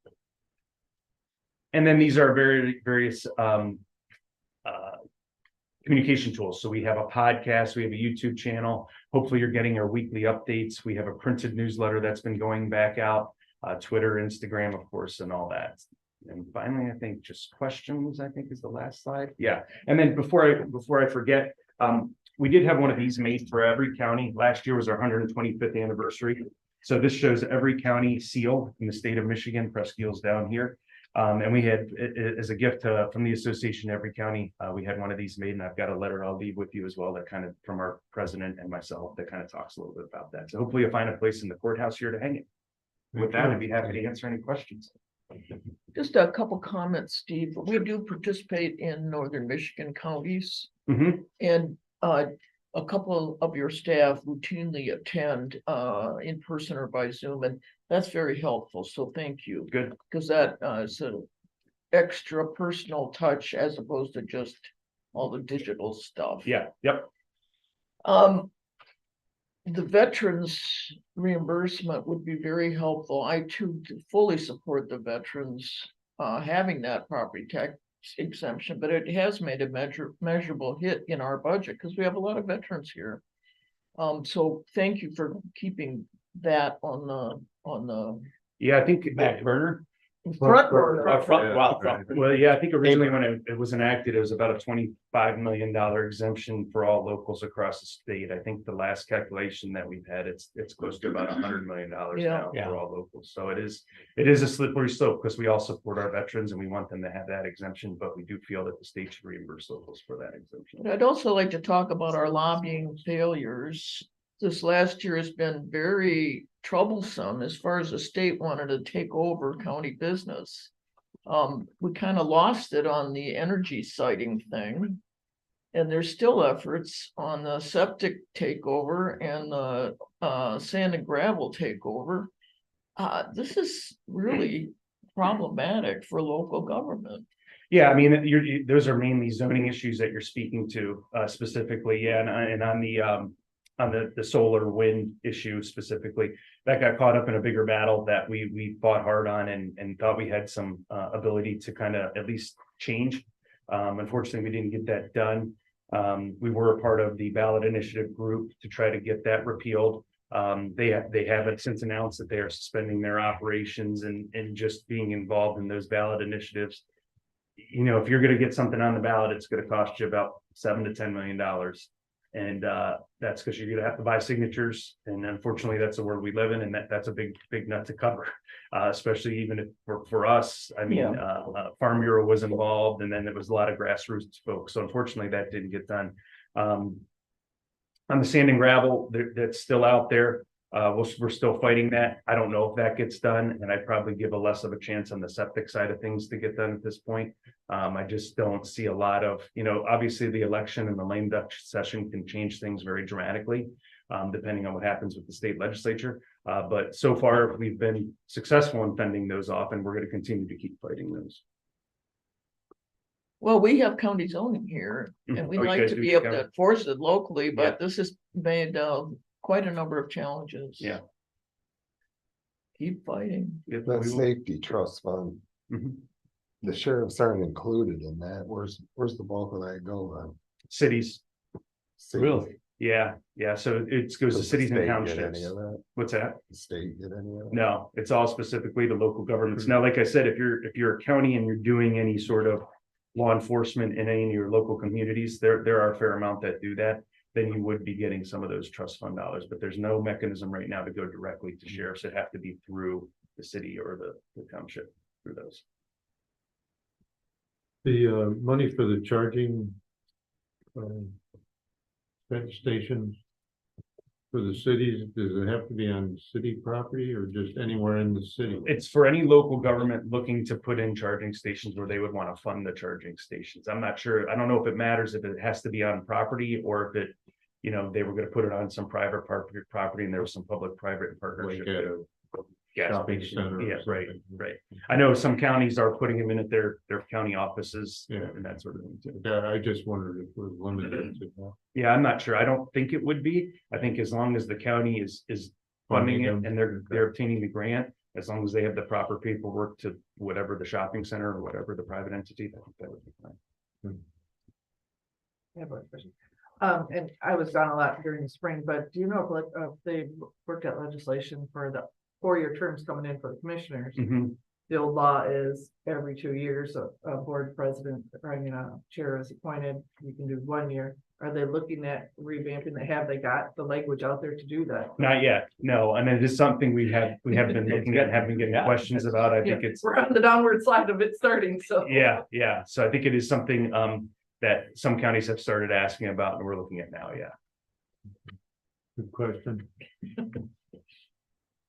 And then these are various communication tools. So we have a podcast, we have a YouTube channel. Hopefully you're getting our weekly updates. We have a printed newsletter that's been going back out, Twitter, Instagram, of course, and all that. And finally, I think just questions, I think is the last slide. Yeah. And then before I forget, we did have one of these made for every county. Last year was our 125th anniversary. So this shows every county seal in the state of Michigan. Presque is down here. And we had, as a gift from the association, every county, we had one of these made, and I've got a letter I'll leave with you as well that kind of from our president and myself that kind of talks a little bit about that. So hopefully you'll find a place in the courthouse here to hang it. With that, I'd be happy to answer any questions. Just a couple comments, Steve. We do participate in northern Michigan counties. Mhm. And a couple of your staff routinely attend in person or by Zoom, and that's very helpful. So thank you. Good. Because that is an extra personal touch as opposed to just all the digital stuff. Yeah, yep. The veterans reimbursement would be very helpful. I too fully support the veterans having that property tax exemption, but it has made a measurable hit in our budget because we have a lot of veterans here. So thank you for keeping that on the Yeah, I think. Back burner. front burner. Well, yeah, I think originally when it was enacted, it was about a $25 million exemption for all locals across the state. I think the last calculation that we've had, it's close to about $100 million now Yeah. for all locals. So it is a slippery slope because we all support our veterans and we want them to have that exemption, but we do feel that the state should reimburse locals for that exemption. I'd also like to talk about our lobbying failures. This last year has been very troublesome as far as the state wanted to take over county business. We kind of lost it on the energy siting thing. And there's still efforts on the septic takeover and the sand and gravel takeover. This is really problematic for local government. Yeah, I mean, those are mainly zoning issues that you're speaking to specifically. Yeah, and on the solar wind issue specifically, that got caught up in a bigger battle that we fought hard on and thought we had some ability to kind of at least change. Unfortunately, we didn't get that done. We were a part of the ballot initiative group to try to get that repealed. They haven't since announced that they are suspending their operations and just being involved in those ballot initiatives. You know, if you're going to get something on the ballot, it's going to cost you about $7 to $10 million. And that's because you're going to have to buy signatures. And unfortunately, that's the world we live in. And that's a big nut to cover, especially even if for us. I mean, Farm Bureau was involved, and then there was a lot of grassroots folks. So unfortunately, that didn't get done. On the sand and gravel, that's still out there. We're still fighting that. I don't know if that gets done, and I'd probably give a less of a chance on the septic side of things to get done at this point. I just don't see a lot of, obviously the election and the lame duck session can change things very dramatically, depending on what happens with the state legislature. But so far, we've been successful in fending those off, and we're going to continue to keep fighting those. Well, we have county zoning here, and we'd Oh, you like guys to do be able county? to enforce it locally, Yeah. but this has made quite a number of challenges. Yeah. Keep fighting. The We will- safety trust fund, Mhm. the sheriffs aren't included in that. Where's the bulk of that go on? Cities, Cities. yeah. So it goes to Does the cities and state get townships. any of that? What's that? The state get any of it? No, it's all specifically the local governments. Now, like I said, if you're a county and you're doing any sort of law enforcement in any of your local communities, there are a fair amount that do that, then you would be getting some of those trust fund dollars, but there's no mechanism right now to go directly to sheriffs. It have to be through the city or the township through those. The money for the charging stations for the cities, does it have to be on city property or just anywhere in the city? It's for any local government looking to put in charging stations where they would want to fund the charging stations. I'm not sure. I don't know if it matters if it has to be on property or if it, they were going to put it on some private property and there was some public-private partnership. Like at a Gas shopping station. center or Yeah, right. something. I know some counties are putting them in at their county offices Yeah. and that sort of thing too. Yeah, I just wondered if it was limited to that. Yeah, I'm not sure. I don't think it would be. I think as long as the county is funding it Funding and them. they're obtaining the grant, as long as they have the proper paperwork to whatever the shopping center or whatever the private entity, I think that would be fine. I have a question. And I was gone a lot during the spring, but do you know if they worked out legislation for the 4-year terms coming in for the commissioners? Mhm. The old law is every 2 years, a board president, a chair is appointed, you can do 1 year. Are they looking at revamping? Have they got the language out there to do that? Not yet, no, and it is something we have been looking at, have been getting Yeah. questions about. I think it's, We're on the downward side of it starting, so. yeah, so I think it is something that some counties have started asking about and we're looking at now, yeah. Good question.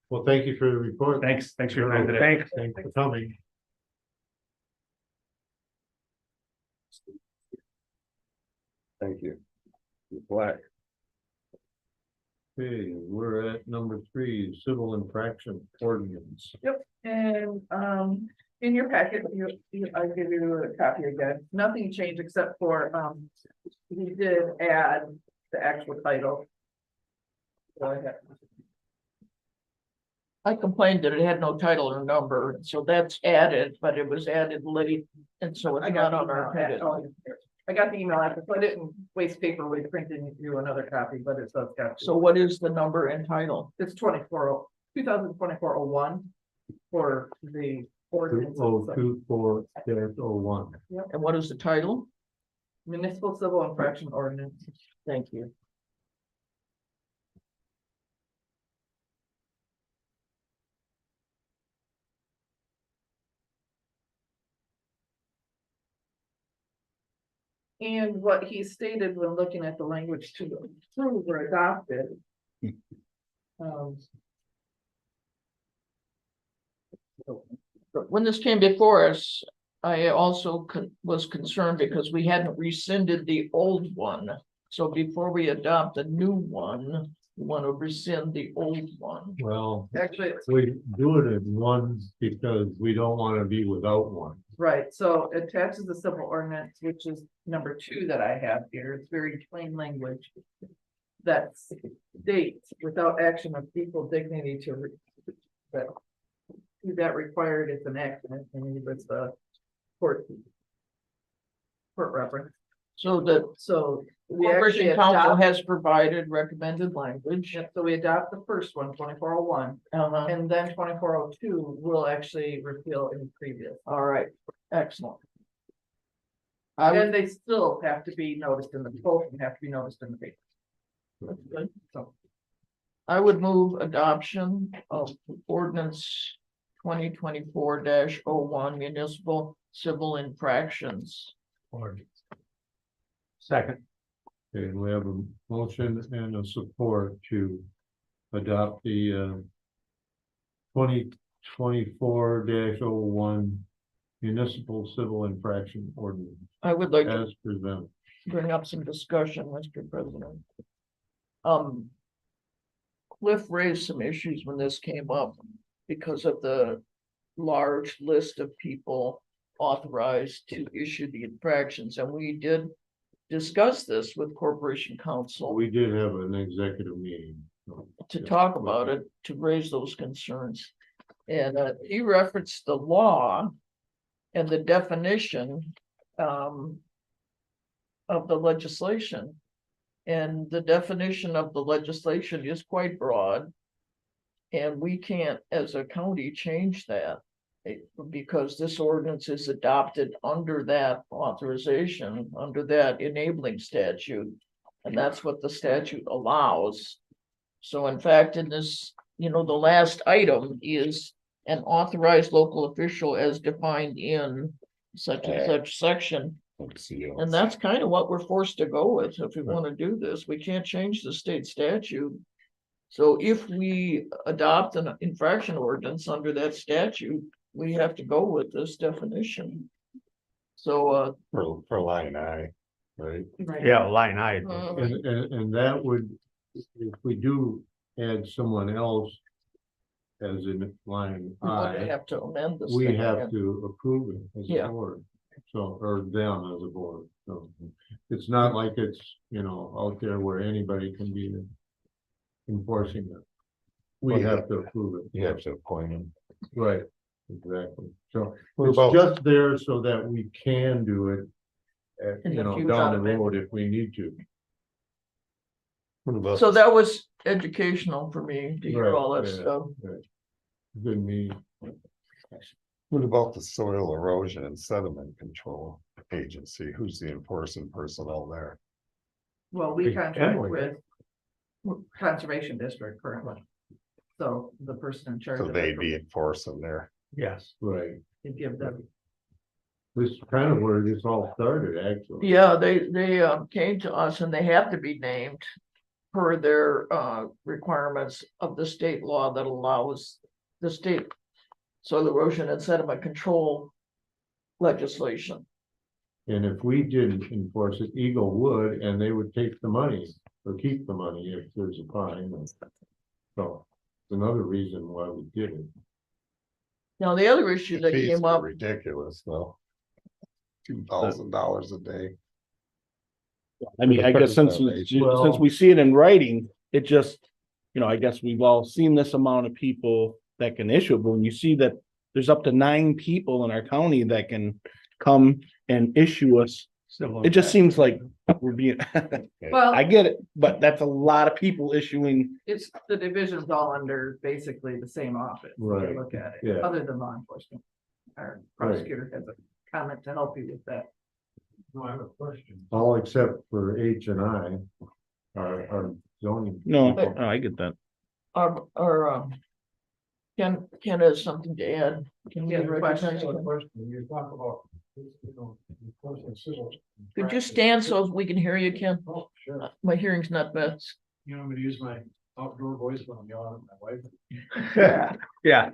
Well, thank you for the report. Thanks for your time today. Thanks for coming. Thank you. Black. Okay, we're at number 3, civil infraction ordinance. And, in your packet, I give you a copy again, nothing changed except for, we did add the actual title. Go ahead. I complained that it had no title or number, so that's added, but it was added late, and so I it's got not the on our email. head. I got the email, I put it in waste paper, we printed you another copy, but it's, got. So what is the number and title? It's 2024-01 for the ordinance. itself. 2024-01. And what is the title? Municipal civil infraction ordinance. Thank you. And what he stated when looking at the language to approve or adopt it. Um, But when this came before us, I also was concerned because we hadn't rescinded the old one. So before we adopt a new one, we want to rescind the old one. Well, Actually, it's we do it in one because we don't want to be without one. right, so attaches the civil ordinance, which is number 2 that I have here, it's very plain language. That states without action of equal dignity that required is an accident, and it was the court reference, So the so we actually Corporation Council adopt. has provided recommended language. Yep, so we adopt the first one, 2401, Uh-huh. and then 2402 will actually repeal any previous. All right, excellent. I would, And they still have to be noticed in the, both of them have to be noticed in the paper. So, I would move adoption of ordinance 2024-01 municipal civil infractions. Second. Okay, we have a motion and a support to adopt the 2024-01 municipal civil infraction ordinance I would like to as presented. bring up some discussion, Mr. President. Cliff raised some issues when this came up because of the large list of people authorized to issue the infractions, and we did discuss this with Corporation Council We did have an executive meeting. to talk about it, to raise those concerns. And he referenced the law and the definition of the legislation. And the definition of the legislation is quite broad. And we can't, as a county, change that. Because this ordinance is adopted under that authorization, under that enabling statute. And that's what the statute allows. So in fact, in this, the last item is an authorized local official as defined in such and such section. And that's kind of what we're forced to go with if we want to do this. We can't change the state statute. So if we adopt an infraction ordinance under that statute, we have to go with this definition. So, For line I, right? right. Yeah, line item. And that would, if we do add someone else as in line we would I, have to amend this. we thing have again. to approve it as a Yeah. board. So, or them as a board. So it's not like it's, out there where anybody can be enforcing it. We Well, have to approve it. You have to appoint him. Right, exactly. So What it's about- just there so that we can do it. In the future. Down the road if we need to. What about So that was educational for me to hear Right, all that yeah. stuff. Good meeting. What about the soil erosion and sediment control agency? Who's the enforcing personnel there? Well, we Big contract family. with Conservation District currently. So the person in charge. So of they'd it, be enforcing there. Yes. Right. they give them, This is kind of where this all started, actually. Yeah, they came to us and they have to be named per their requirements of the state law that allows the state soil erosion and sediment control legislation. And if we didn't enforce it, Eagle would, and they would take the money or keep the money if there's a fine. So it's another reason why we did it. Now, the other issue The that fees came were up, ridiculous, though. $2,000 a day. I mean, I guess since Well- we see it in writing, it just, I guess we've all seen this amount of people that can issue, it, but when you see that there's up to 9 people in our county that can come and issue us, it just seems like we're being, Well, I get it, but that's a lot of people issuing. it's, the division's all under basically the same office. If you Right, look at it, yeah. other than law enforcement. Our prosecutor has a comment to help you with that. No, I have a question. All except for H and I are zoning. No, people. I get that. Ken has something to add. Can we recognize him? You talk about, enforcing civil. Could you stand so we can hear you, Ken? Oh, sure. My hearing's not best. You want me to use my outdoor voice when I'm yelling at my wife? Yeah,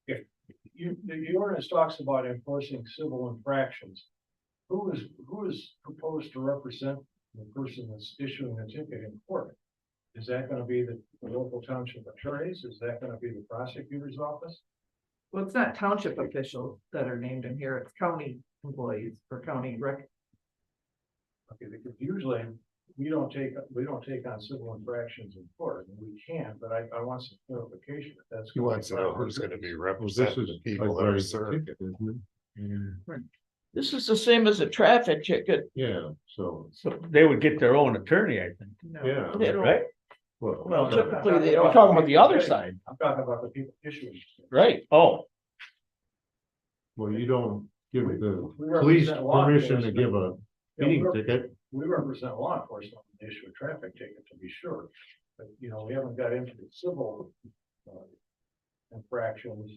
The ordinance talks about enforcing civil infractions. Who is proposed to represent the person that's issuing the ticket in court? Is that gonna be the local township attorneys? Is that gonna be the prosecutor's office? Well, it's not township officials that are named in here, it's county employees or county rec. Okay, because usually we don't take on civil infractions in court, and we can, but I want some clarification if that's. He wants to know who's gonna be representing the people that are served. This is the same as a traffic ticket. Yeah, so, So they would get their own attorney, I think. No. yeah. They don't- Right? Well, typically they we're don't. talking about the other side, I'm talking about the people issuing. right? Oh, Well, you don't give the We police represent law permission to enforcement. give a speeding ticket. We represent law enforcement when they issue a traffic ticket, to be sure. But, we haven't got into the civil infractions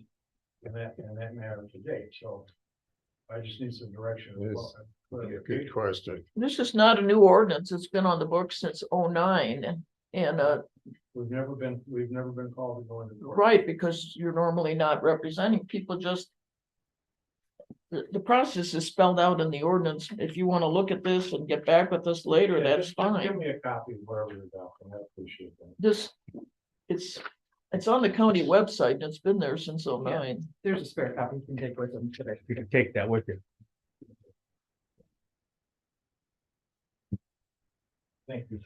in that manner to date, so I just need some direction. as well. Good question. This is not a new ordinance. It's been on the books since '09 and We've never been called to go into court. right, because you're normally not representing people, just the process is spelled out in the ordinance. If you want to look at this and get back with us later, Yeah, that's just fine. Give me a copy of wherever you're down, and I appreciate that. This, it's on the county website and it's been there since '09. There's a spare copy you can take with them today. you can take that with you. Thank you.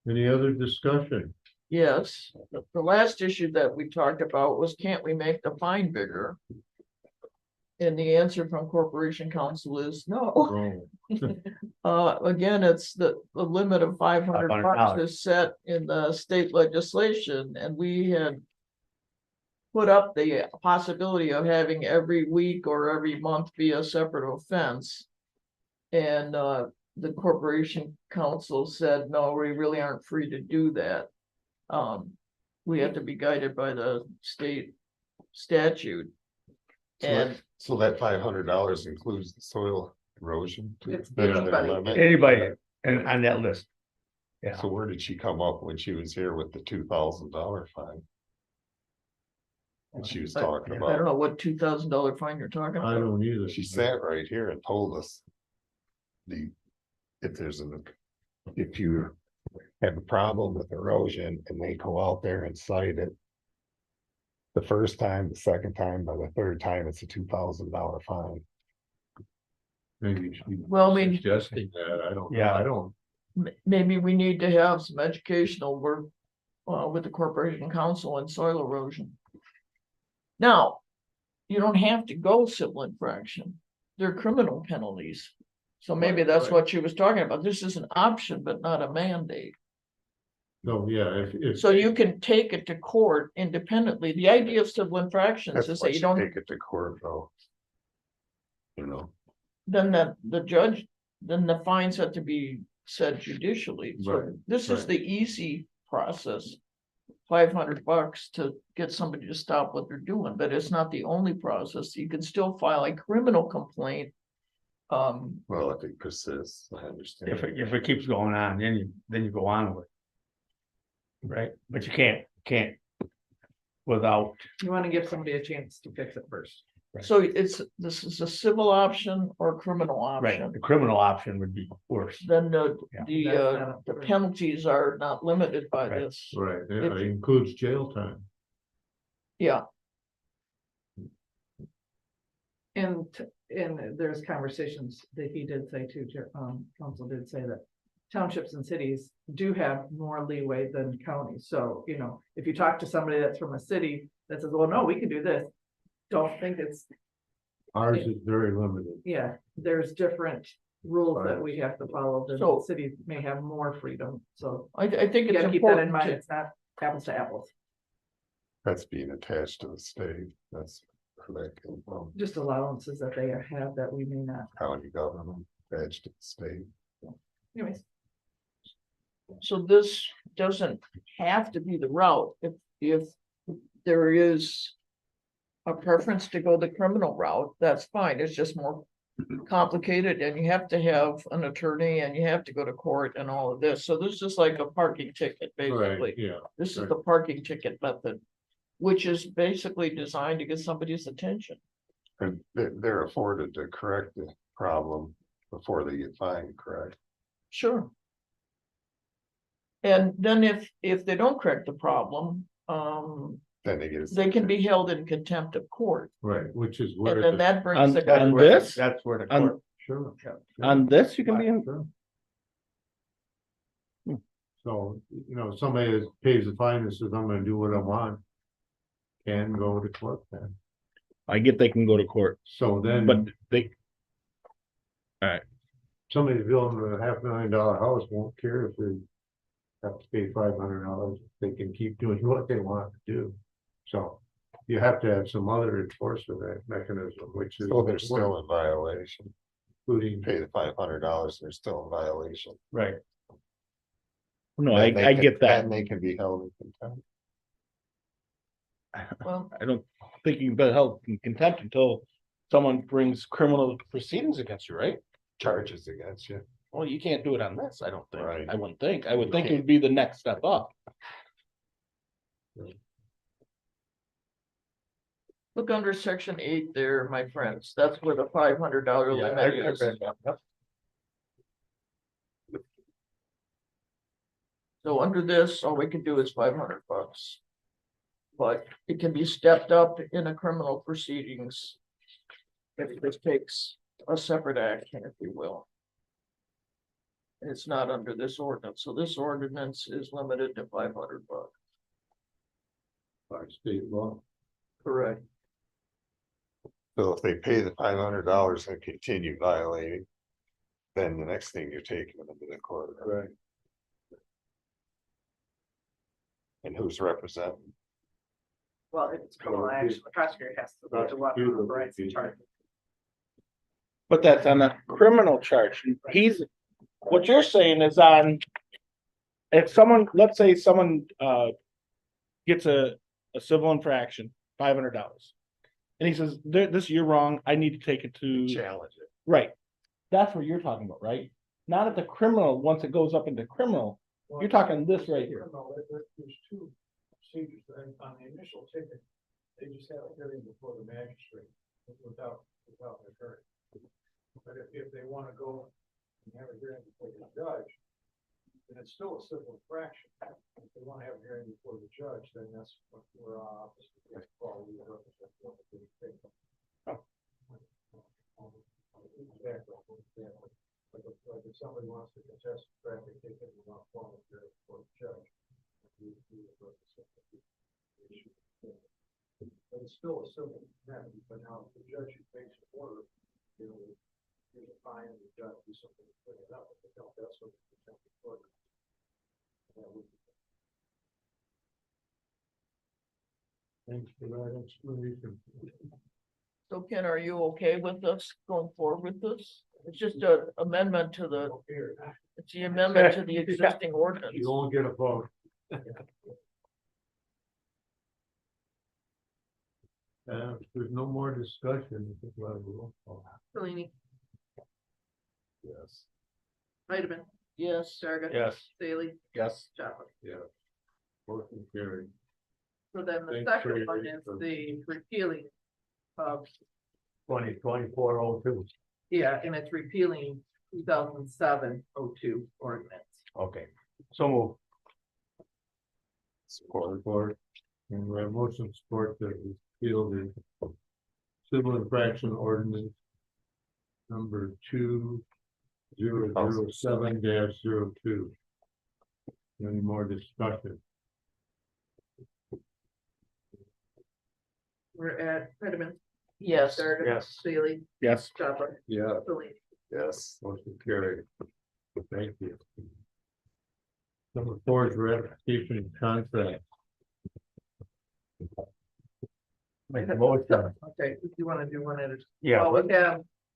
Any other discussion? Yes, the last issue that we talked about was, can't we make the fine bigger? And the answer from Corporation Council is no. Again, it's the limit of $500 $500 is set in the state legislation, and we had put up the possibility of having every week or every month be a separate offense. And the Corporation Council said, no, we really aren't free to do that. We have to be guided by the state statute. And So that $500 includes the soil erosion? too? It's That's their anybody. limit? Anybody and on that list. Yeah. So where did she come up when she was here with the $2,000 fine? And she was talking I don't about, know what $2,000 fine you're talking I about. don't either. she sat right here and told us if you have a problem with erosion and they go out there and cite it the first time, the second time, by the third time, it's a $2,000 fine. Maybe she. Well, I mean- Suggesting that, I don't know, Yeah. I don't. Maybe we need to have some educational work with the Corporation Council on soil erosion. Now, you don't have to go civil infraction. There are criminal penalties. So maybe that's what she was talking about. This is an option, but not a mandate. No, yeah, if. So you can take it to court independently. The idea of civil infractions That's is why that you she don't, take it to court though. then the judge, then the fines have to be set judicially. So Right, this is right. the easy process. $500 to get somebody to stop what they're doing, but it's not the only process. You can still file a criminal complaint. Well, if it persists, I understand. If it keeps going on, then you go on with it. Right, but you can't without, You want to give somebody a chance to fix it first. So this is a civil option or a criminal Right, option? the criminal option would be worse. Then Yeah. the penalties are not limited by Right. this. Right, If- it includes jail time. Yeah, And there's conversations that he did say too, council did say that townships and cities do have more leeway than counties. So, you know, if you talk to somebody that's from a city that says, well, no, we can do this. Don't think it's, Ours is very limited. yeah, there's different rules that we have to follow. The So- cities may have more freedom. So I think you it's gotta keep that in important mind. to, It's not apples to apples. That's being attached to the state, that's correct, well, Just allowances that they have that we may not. county government attached to the state. Anyways, so this doesn't have to be the route. If there is a preference to go the criminal route, that's fine. It's just more complicated and you have to have an attorney and you have to go to court and all of this. So this is like a parking ticket, basically. Right, yeah, This is right. the parking ticket method, which is basically designed to get somebody's attention. And they're afforded to correct the problem before they get fined, correct? Sure. And then if they don't correct the problem, Then they get. they can be held in contempt of court. Right, which is And where then the, that brings On- the, on this? That's where the On- court. sure. On this, you can be in, Sure. So, you know, somebody that pays the fine and says, I'm gonna do what I want. Can go to court then. I get they can go to court, So then. but they, Somebody building a $500,000 house won't care if they have to pay $500. They can keep doing what they want to do. So you have to have some other enforcement mechanism, which is. So they're still in violation. Including, Pay the $500, they're still in violation. Right. no, Then they I can- get that. Then they can be held in contempt. well, I don't think you can be held in contempt until someone brings criminal proceedings against you, right? Charges against you. Well, you can't do it on this, I don't think. Right. I wouldn't think. I would You think can't. it'd be the next step up. look under section 8 there, my friends. That's where the $500 Yeah, limit I is. read that. Yep. So under this, all we can do is $500. But it can be stepped up in a criminal proceedings. If this takes a separate action, if you will. It's not under this ordinance, so this ordinance is limited to $500. by state law. Correct. So if they pay the $500 and continue violating. Then the next thing you're taking them to the court. Right. And who's representing? well, if it's criminal action, the prosecutor has to go to what rights and charges. But that's on a criminal charge. What you're saying is on. If someone, let's say someone gets a civil infraction, $500. And he says, this, you're wrong, I need to take it to, Challenge it. right. That's what you're talking about, right? Not at the criminal, once it goes up into criminal, you're talking this right here. No, there's two procedures on the initial ticket. They just have a hearing before the magistrate without an attorney. But if they want to go and have a hearing before the judge, then it's still a civil infraction. If they want to have a hearing before the judge, then that's what we're Like if somebody wants to contest the traffic ticket and want to volunteer before the judge. But it's still a civil matter, but now if the judge makes an order, you know, there's a fine and the judge do something to clean it up. But no, that's what the contempt of court. Thanks for that explanation. So Ken, are you okay with us going forward with this? It's just an amendment to the, it's the amendment to the existing ordinance. You won't get a vote. If there's no more discussion, I think we'll have a roll call. Cellini, Yes. Vitamin, Yes, Darga. Yes. Staley, Yes. Chapman. Yeah. Motion carried. So then the Thanks for second your one is input. the repealing of 2024-02. Yeah, and it's repealing 2007-02 ordinance. Okay, so move. Support. And we have motion support that we feel the civil infraction ordinance number 2007-02. Any more discussion? We're at Peterman, Yes, Darden, Yes. Bailey, Yes. Chopper, Yeah. Celine. Yes. Motion carried. Thank you. Number 4 is ratification of contract. Make the motion. Okay, if you wanna do one at a. Yeah, Well,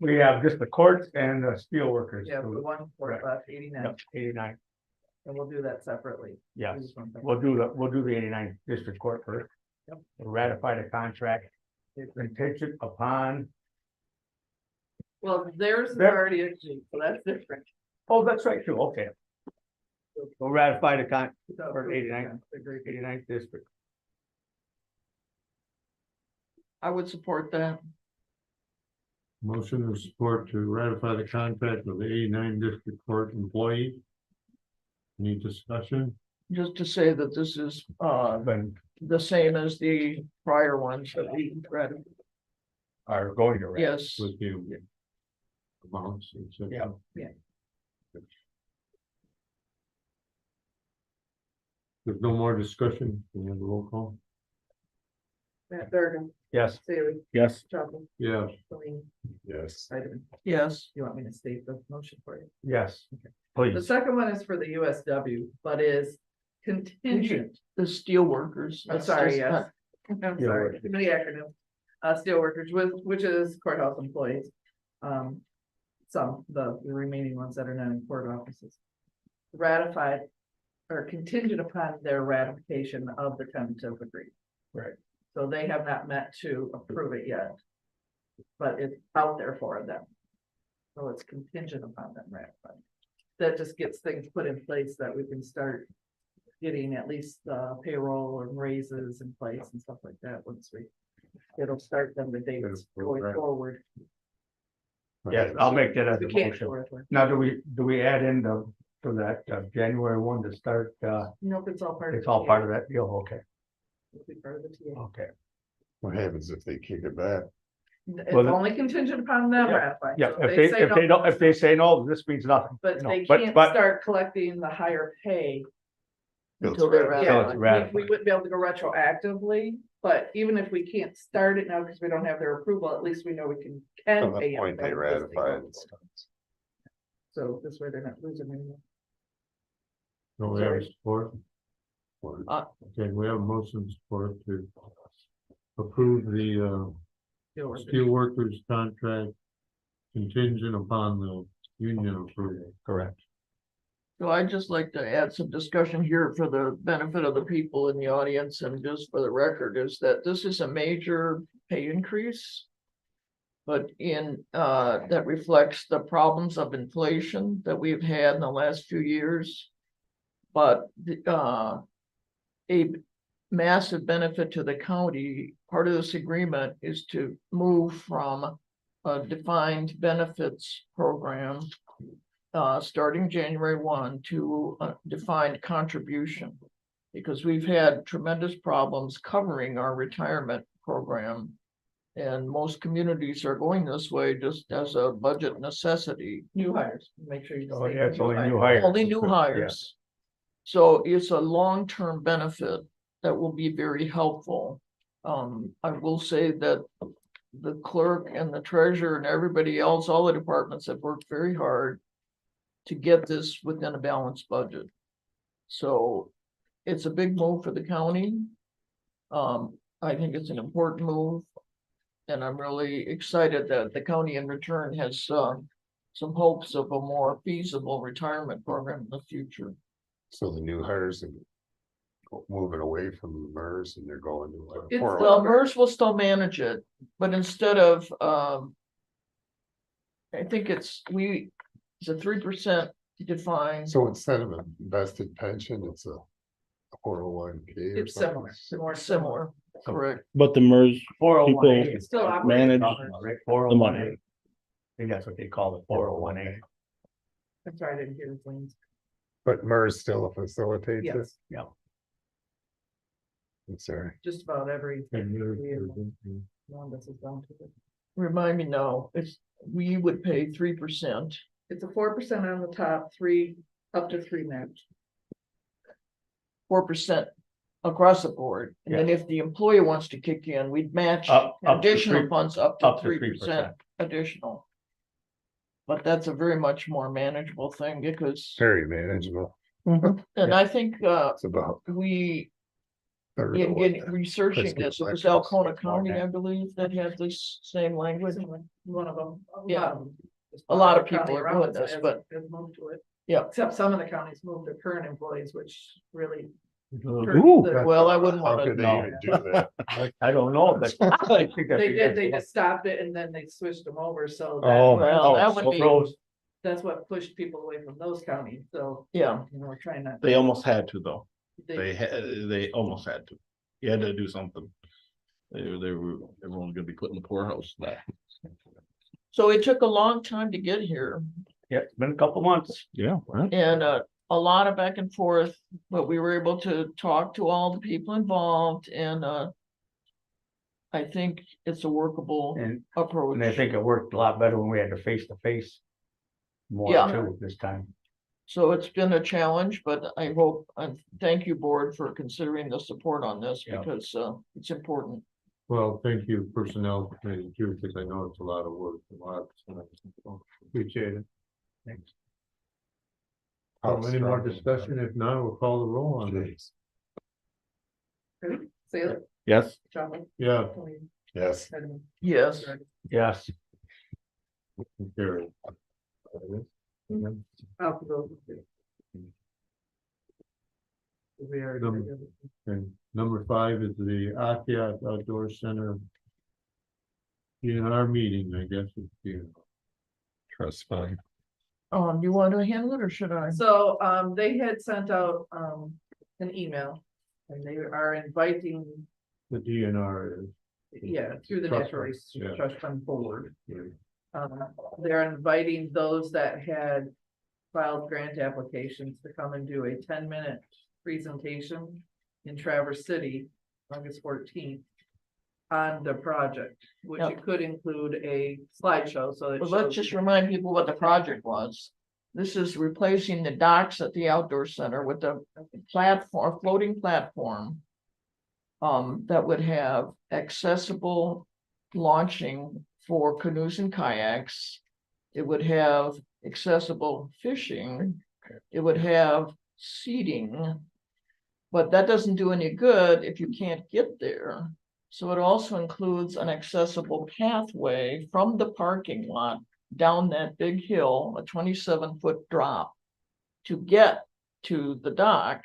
we have just the courts and the steel workers. the one for Right. 89, Yep, 89. and we'll do that separately. Yes, Just one thing. we'll do the 89 district court first. Yep. We'll ratify the contract. It's contingent upon, Well, theirs is There- already a G, so that's different. oh, that's right, too, okay. We'll ratify the So, for 89. Agree. 89th district. I would support that. Motion of support to ratify the contract with the 89 district court employee. Any discussion? Just to say that this is Then the same as the prior ones that we read. are going to. Yes, With the amounts, et cetera. Yeah. There's no more discussion. Can we have a roll call? Matt Darden, Yes. Bailey, Yes. Chopper, Yeah. Celine, Yes. Peterman. yes, You want me to state the motion for you? Yes, The please. second one is for the USW, but is contingent. the steel workers. I'm sorry, yes. I'm sorry, too many acronyms. Steelworkers, which is courthouse employees. Some, the remaining ones that are not in court offices. Ratified or contingent upon their ratification of the tentative agreement. Right. So they have not met to approve it yet. But it's out there for them. So it's contingent upon them ratifying. That just gets things put in place that we can start getting at least payroll and raises in place and stuff like that once it'll start them the dates going forward. Yes, I'll make that as a We can't motion. go it way. Now, do we add in to that January 1 to start, Nope, it's all part of. it's all part of that deal, okay, It'll be part of the TA. okay. What happens if they kick it back? It's Well, only contingent upon them Yeah, ratifying. Yeah, So if they don't, if they say no, this means nothing. But you know, they can't but- start collecting the higher pay. until they're Till it's Yeah, ratified. we wouldn't be able to go retroactively, but even if we can't start it now because we don't have their approval, at least we know we can From pay the them point they from ratify existing. it. So this way they're not losing anything. No, we have support. Uh, Okay, we have a motion support to approve the steel workers contract contingent upon the union approval. Correct. So I'd just like to add some discussion here for the benefit of the people in the audience and just for the record is that this is a major pay increase. But that reflects the problems of inflation that we've had in the last few years. But a massive benefit to the county, part of this agreement is to move from a defined benefits program starting January 1 to a defined contribution. Because we've had tremendous problems covering our retirement program. And most communities are going this way just as a budget necessity. New hires, make sure you. Oh, say yeah, it's only new hires. Only new hires. So it's a long-term benefit that will be very helpful. I will say that the clerk and the treasurer and everybody else, all the departments have worked very hard to get this within a balanced budget. So it's a big move for the county. I think it's an important move. And I'm really excited that the county in return has some hopes of a more feasible retirement program in the future. So the new hires are moving away from MERS and they're going to like. It's 401. Well, MERS will still manage it, but instead of, I think it's a 3% defined. So instead of a vested pension, it's a 401k or It's something. similar, more Similar. correct. But the MERS 401A people is still what manage we're talking about, right? the 401A. money. I think that's what they call it, 401A. I'm sorry, I didn't hear the things. But MERS still facilitates it. Yes, Yeah. I'm sorry. just about every. And one this is down to. Remind me now, we would pay 3%. It's a 4% on the top, 3, up to 3 match. 4% across the board. And then if the employee wants to kick in, we'd match Up to additional 3 funds up up to to 3% additional. But that's a very much more manageable thing because, Very manageable. and I think It's about we, third in of what getting the researching Presque this, it was elections Alcona look County, like. I believe, that had this same language. One of them. Yeah. Just A lot of about every people county are around doing us this, has- but- has moved to it. Yeah. Except some of the counties moved their current employees, which really. Ooh. Well, I wouldn't How want could to they know. even do that? I don't know, but. I think that's- They did, they just stopped it and then they switched them over, so. that- Oh, Well, that would so be, froze. That's what pushed people away from those counties, so, yeah, you know, we're trying not. They almost had to though. They- They almost had to. You had to do something. Everyone's gonna be put in the poorhouse now. so it took a long time to get here. Yeah, it's been a couple months. Yeah. And a lot of back and forth, but we were able to talk to all the people involved and I think it's a workable And approach. I think it worked a lot better when we had to face to face. More Yeah. too this time. So it's been a challenge, but I hope, and thank you, board, for considering the support on this Yeah. because it's important. Well, thank you, personnel committee too, because I know it's a lot of work, appreciate it. Thanks. Any more discussion? If not, we'll call the roll on this. Sailor, Yes. John. Yeah. Yes. Yes, Yes, Carry. Out for those. We are. And number 5 is the Akiat Outdoor Center. In our meeting, I guess, it's here. Trust fund. you want to handle it or should I? So, they had sent out, an email. And they are inviting, The DNR is. yeah, through the Trust Natural fund, Resources yeah. Trust Fund Board. Yeah. They're inviting those that had filed grant applications to come and do a 10-minute presentation in Traverse City, August 14th. On the project, which Yep. it could include a slideshow, so. Well, let's just remind people what the project was. This is replacing the docks at the outdoor center with a platform, floating platform. That would have accessible launching for canoes and kayaks. It would have accessible fishing. It would have seating. But that doesn't do any good if you can't get there. So it also includes an accessible pathway from the parking lot down that big hill, a 27-foot drop. To get to the dock.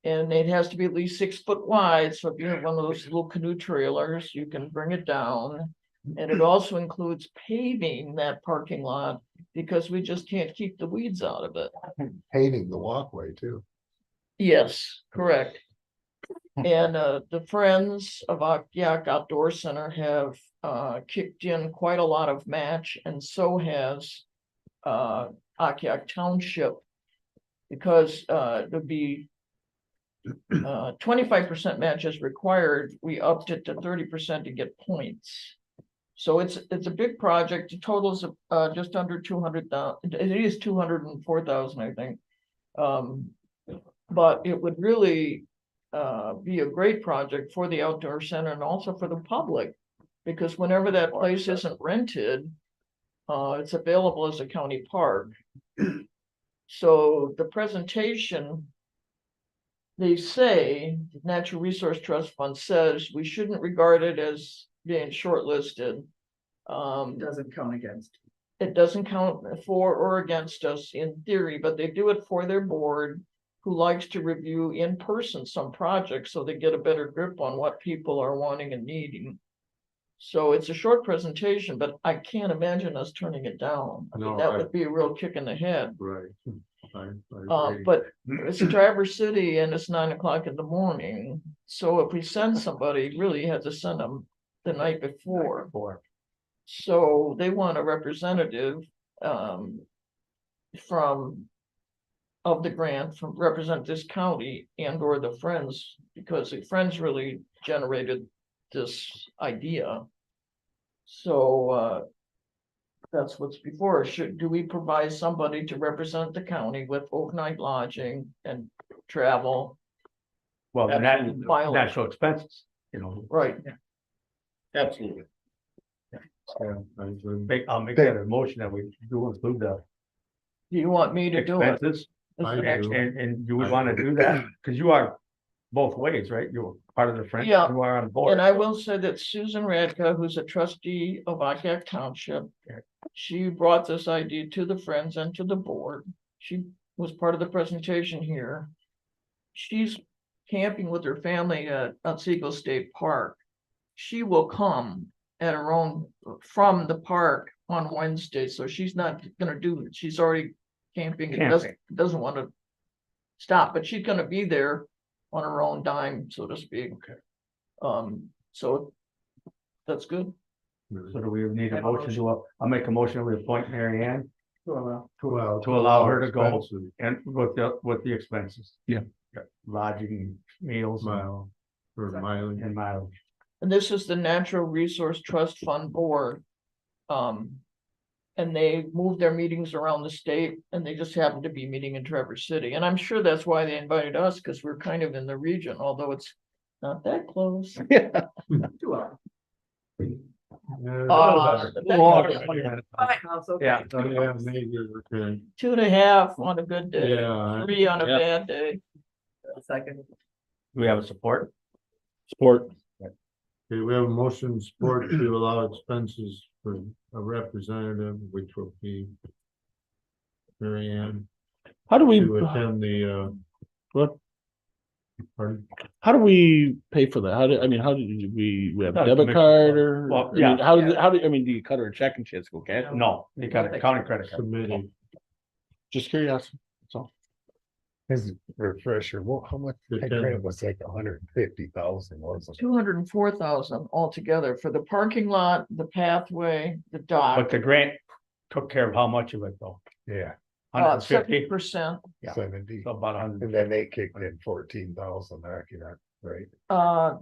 And it has to be at least 6 foot wide, so if you have one of those little canoe trailers, you can bring it down. And it also includes paving that parking lot, because we just can't keep the weeds out of it. Paving the walkway too. Yes, correct. And the Friends of Akiak Outdoor Center have kicked in quite a lot of match, and so has Akiak Township. Because there'd be 25% match is required, we upped it to 30% to get points. So it's a big project. It totals just under 200,000. It is 204,000, I think. But it would really be a great project for the outdoor center and also for the public. Because whenever that place isn't rented, it's available as a county park. So the presentation, they say, the Natural Resource Trust Fund says we shouldn't regard it as being shortlisted. Doesn't count against. It doesn't count for or against us in theory, but they do it for their board, who likes to review in person some projects so they get a better grip on what people are wanting and needing. So it's a short presentation, but I can't imagine us turning it down. I mean, No, that I- would be a real kick in the head. Right. But it's Traverse City and it's 9 o'clock in the morning. So if we send somebody, really you have to send them the night before. So they want a representative from of the grant from represent this county and or the Friends, because the Friends really generated this idea. So that's what's before us. Do we provide somebody to represent the county with overnight lodging and travel? Well, and that, Mileage. natural expenses, you know. Right, Absolutely. I'll make that a motion that we do include the do you want me to do it? expenses. I And, do. and you would want to do that, because you are both ways, right? You're part of the Friends, Yeah. you are on board. And I will say that Susan Radka, who's a trustee of Akac Township, she brought this idea to the Friends and to the board. She was part of the presentation here. She's camping with her family at Otsego State Park. She will come at her own from the park on Wednesday, so she's not gonna do it. She's already camping. It doesn't want to stop, but she's gonna be there on her own dime, so to speak. So that's good. So do we need a motion I'll make a motion that we appoint Mary Ann Well, to allow her to go expenses, and with the expenses. Yeah. Lodging, meals Mile, or mileage. and mileage. And this is the Natural Resource Trust Fund Board. And they move their meetings around the state and they just happen to be meeting in Traverse City. And I'm sure that's why they invited us, because we're kind of in the region, although it's not that close. Yeah. Yeah. Yeah, maybe, okay. 2.5 on a good day, Yeah. 3 on a Yeah. bad day. Second. We have a support. Sport. Okay, we have a motion support to allow expenses for a representative, which will be Mary Ann, How do we, to attend the, what, pardon? how do we pay for that? How do we have a No, debit commission. card or? Well, I mean, yeah. how do, do you cut her a check and she has to go cash? No, you got a county credit card. Submitting. Just curiosity. That's all. His refresher, well, how much, The that ten- grant was like 150,000, wasn't it? 204,000 altogether for the parking lot, the pathway, the But dock. the grant took care of how much of it though? Yeah, 150, 70%, Yeah. 70. so about 100. And then they kicked in 14,000 back, you know, right?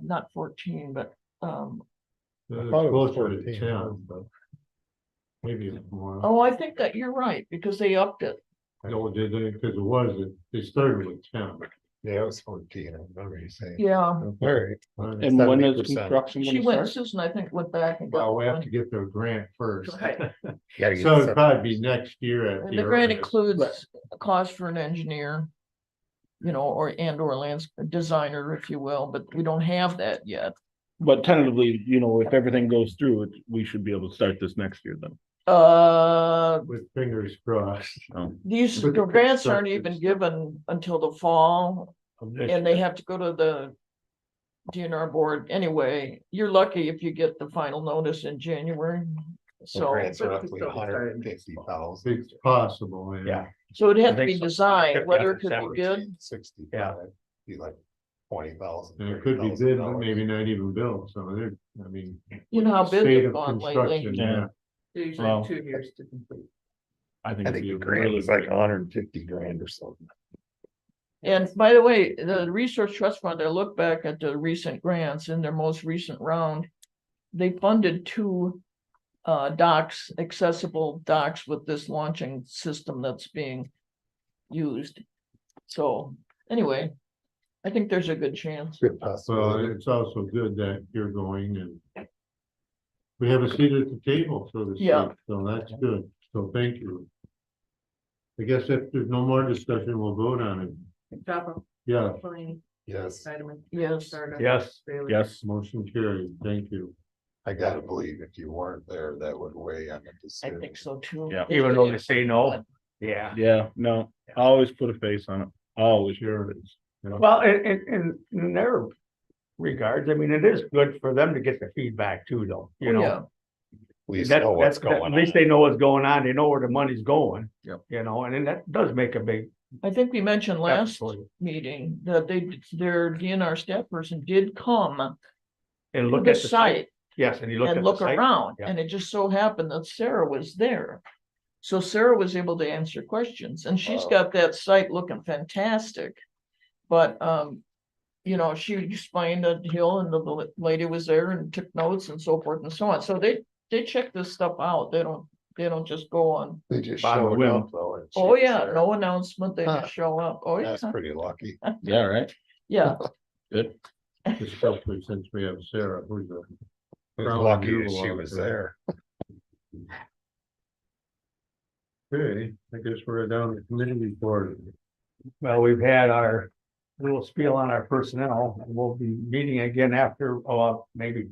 not 14, but, It's thought it was closer to 14. 10, but maybe it's more. oh, I think that you're right, because they upped it. No, did they, because they started with 10. Yeah, it was 14, I remember you saying. Yeah, All right. And when is 70%. construction she gonna went, start? Susan, I think, went back and got Well, we have one. to get their grant first. Right. Gotta get So it'd some- probably be next year at And the the grant earliest. includes a cost for an engineer, you know, or lands designer, if you will, but we don't have that yet. But tentatively, if everything goes through, we should be able to start this next year then. With fingers crossed. These But the grants aren't even construction's- given until the fall, of this and they year. have to go to the DNR board anyway. You're lucky if you get the final notice in January. The So, grants are roughly 150,000. It's possible, Yeah. so it'd have I to be think so. designed, whether it could December. be bid. 65, be like 20,000. And it could be bid, but maybe not even built, so there, I mean. You know how bids state have of gone lately. construction, Yeah. Usually Well- 2 years to complete. I think. I it'd think be the grant really was like great. 150 grand or something. And by the way, the Resource Trust Fund, I look back at the recent grants in their most recent round. They funded 2 docks, accessible docks with this launching system that's being used. So anyway, I think there's a good chance. Good Well, possibility. it's also good that you're going and we have a seat at the table, so to speak, Yeah. so that's good, so thank you. I guess if there's no more discussion, we'll vote on it. Papa, Yeah, Delaney, Yes, Scheidemann, Yes. Stardust, Yes, Bailey. Yes, motion carried, thank you. I gotta believe if you weren't there, that would weigh on the I decision. think so too. Yeah. even though they say no, yeah. yeah, no, always put a face on it, always. Sure. Well, in their regards, I mean, it is good for them to get the feedback too, though, you know. Yeah, At least That- know what's that's- going At least on. they know what's going on, they know where the money's going. Yep. You know, and then that does make a big I think we mentioned last Absolutely. meeting that their DNR staff person did come And to look the at the site. site Yes, and you look at and the look site. around, Yeah. and it just so happened that Sarah was there. So Sarah was able to answer questions, and she's Wow. got that site looking fantastic. But, you know, she explained the hill, and the lady was there and took notes and so forth and so on. So they check this stuff out. They don't just go on. They just On the showed whim. up though. and Oh, she was yeah, there. no announcement. They Huh. just show up. Oh, yeah, That's pretty lucky. Yeah, right. yeah. Good. Especially since we have Sarah, who's a. It was Crown lucky jewel that she out was there. there. Okay, I guess we're down to committee report. Well, we've had our little spiel on our personnel, and we'll be meeting again after, maybe,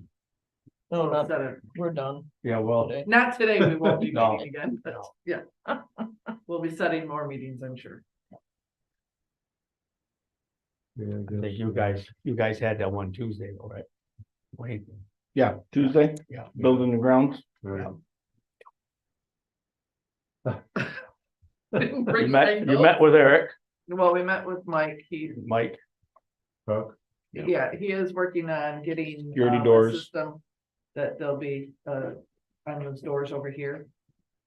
No, We'll not set it- we're done. yeah, well, today. Not today, we won't be No. meeting again, but yeah. We'll be setting more meetings, I'm sure. Yeah, I I guess think you guys had that one Tuesday, all right? Wait, Yeah, Tuesday, yeah. building the grounds. Right. You met with Eric, Well, we met with Mike, Mike, Huck, yeah, he is working on getting. Security a doors. System that there'll be, on those doors over here.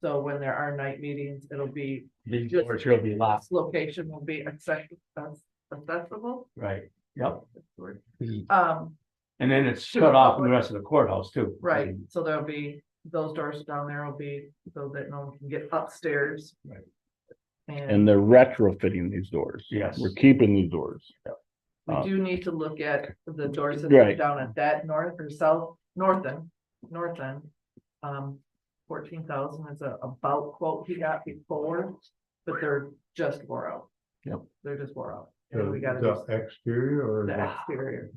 So when there are night meetings, it'll be, these doors will be locked, this location will be accessible. right, yep, And then it's shut off from the rest of the courthouse too. right, so there'll be, those doors down there will be, so that no one can get upstairs. Right. And they're retrofitting these doors. Yes. We're keeping these doors. We do need to look at the doors that Right. are down at that north or south, north end. 14,000 is about quote he got before, but they're just wore out. Yep. They're just wore out. the And we gotta the do exterior or the the- exterior.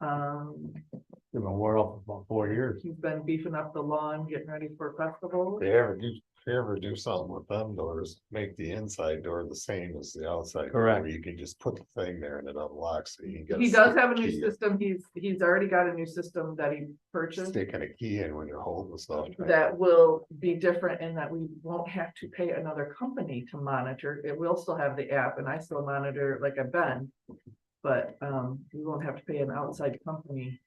They've been wore out for about 4 years. He's been beefing up the lawn, getting ready for festival. If you ever do something with them doors, make the inside door the same as the outside. door, Correct. where You can just put the thing there and it unlocks. So you can He get does stick have a new key- system. He's already got a new system that he purchased. Sticking a key in when you're holding stuff. That will be different in that we won't have to pay another company to monitor. It will still have the app and I still monitor like I've been. But we won't have to pay an outside company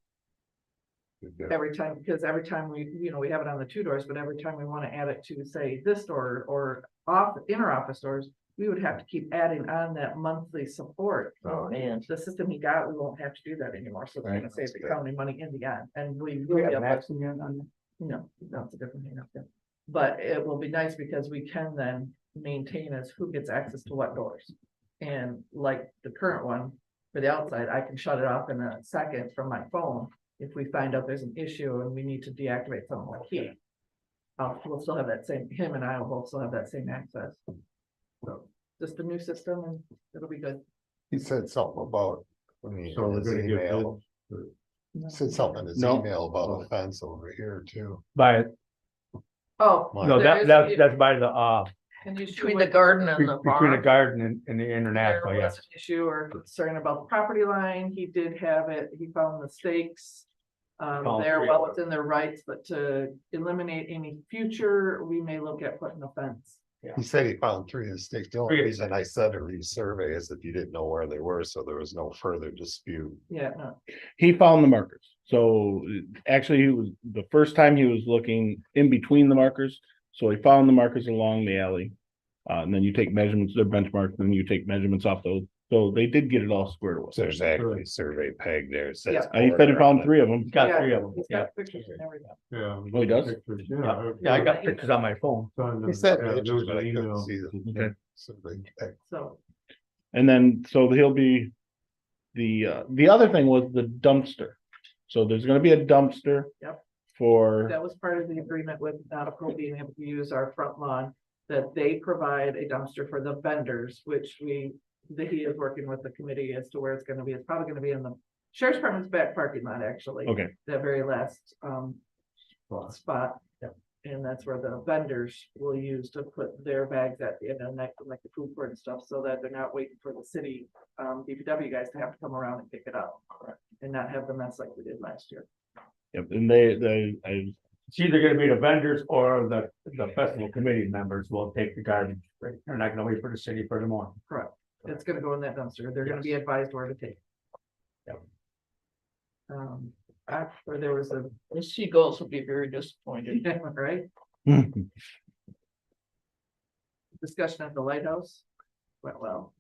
every time, because every time we have it on the two doors, but every time we want to add it to, say, this door or inner office doors, we would have to keep adding on that monthly support. Oh, Man, The system he got, we won't have to do that anymore, so it's Right. gonna save the county money in the end, and we We will have be an able to. accident on No, it's a different thing up there. But it will be nice because we can then maintain as who gets access to what doors. And like the current one, for the outside, I can shut it off in a second from my phone. If we find out there's an issue and we need to deactivate something like key. We'll still have that same, him and I will both still have that same access. So just a new system and it'll be good. He said something about. So we're gonna get email. bids. Said something in his No. email about a fence over here too. By, Oh. no, there is- that's by the, and you should between the look- garden and the between the barn. garden and the There international, was yes. an issue or concern about the property line. He did have it, he found the stakes. Found They're three well of them. within their rights, but to eliminate any future, we may look at putting a fence. He said he found 3 of the stakes. The only Three of reason I said to resurvey is if you didn't know where they were, so there was no further dispute. Yeah, no, He found the markers. So actually, he was, the first time he was looking in between the markers. So he found the markers along the alley. And then you take measurements, they're benchmarked, and then you take measurements off those. So they did get it all squared away. So there's actually a survey peg there. It says Yeah. And he said he border found on it. 3 of them. Got Yeah, 3 of them, he's yeah. got pictures and everything. Yeah. Oh, he does? Pictures, Yeah, I got pictures on my phone. it's on the- He said yeah, pictures, there's but an I couldn't email. see the Okay. survey peg. So, And then, so he'll be, the other thing was the dumpster. So there's gonna be a dumpster. Yep. For, that was part of the agreement with Nautical being able to use our front lawn. That they provide a dumpster for the vendors, which he is working with the committee as to where it's gonna be. It's probably gonna be in the sheriff's department's back parking lot, actually. okay, That very last spot. Yep. And that's where the vendors will use to put their bags at the end of the night, like the food court and stuff, so that they're not waiting for the city DPW guys to have to come around and pick it up. And not have the mess like we did last year. yep, and It's either gonna be the vendors or the festival committee members will take the garbage. They're not gonna wait for the city for the morning. Correct. It's gonna go in that dumpster. They're gonna be advised where to take. Yep. After there was a, The seagulls will be very disappointed. right, discussion at the lighthouse. Well,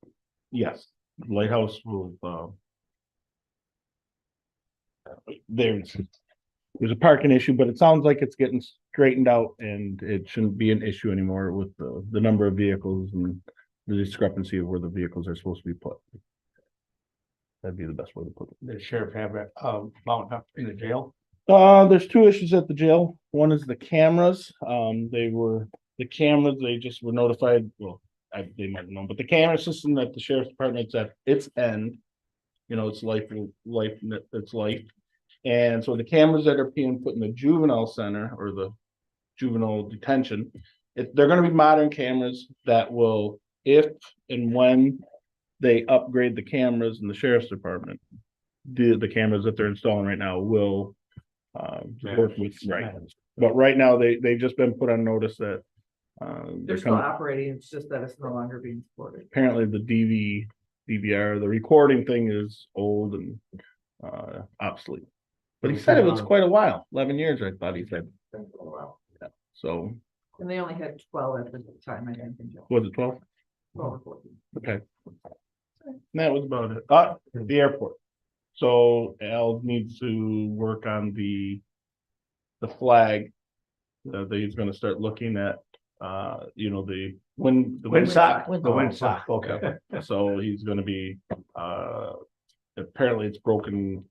Yes, Lighthouse will, there's a parking issue, but it sounds like it's getting straightened out and it shouldn't be an issue anymore with the number of vehicles and the discrepancy of where the vehicles are supposed to be put. That'd be the best way to put it. The sheriff have it, mounted up in the jail. There's two issues at the jail. One is the cameras. The cameras, they just were notified, well, they might have known, but the camera system at the sheriff's department's at its end. You know, it's life. And so the cameras that are being put in the juvenile center or the juvenile detention, they're gonna be modern cameras that will, if and when they upgrade the cameras in the sheriff's department, the cameras that they're installing right now will work with, right. But right now, they've just been put on notice that they're still operating, it's just that it's no longer being supported. apparently the DVR, the recording thing is old and obsolete. But he said it was quite a while, 11 years, I thought he said. Yeah, so, And they only had 12 at the time, I think. was it 12? 12 or 14. Okay. And that was about it. The airport. So Al needs to work on the flag. That he's gonna start looking at, the Windsock, Wind- the windsock, okay. So he's gonna be, apparently it's broken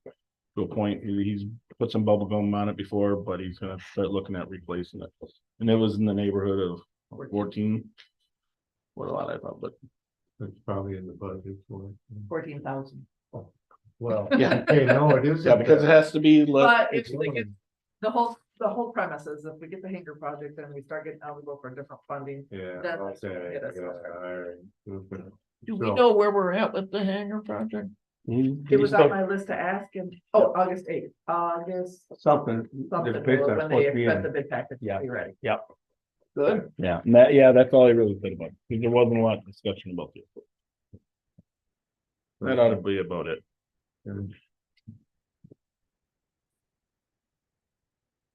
to a point. He's put some bubble gum on it before, but he's gonna start looking at replacing it. And it was in the neighborhood of 14. What a lot I thought, but That's probably in the budget for it. 14,000. Well, yeah, hey, no, it is. yeah, because it has to be. But if they get, the whole premise is if we get the hangar project, then we start getting eligible for different funding. Yeah, That's okay. get us yeah, started. all right. Do we So- know where we're at with the hangar project? It was on my list to ask him, August 8th, Something. something, The bids are when supposed they to be expect in. the bid package to be ready. Yep. Good. Yeah, and that's all I really said about it, because there wasn't a lot of discussion about it. That ought to be about it. And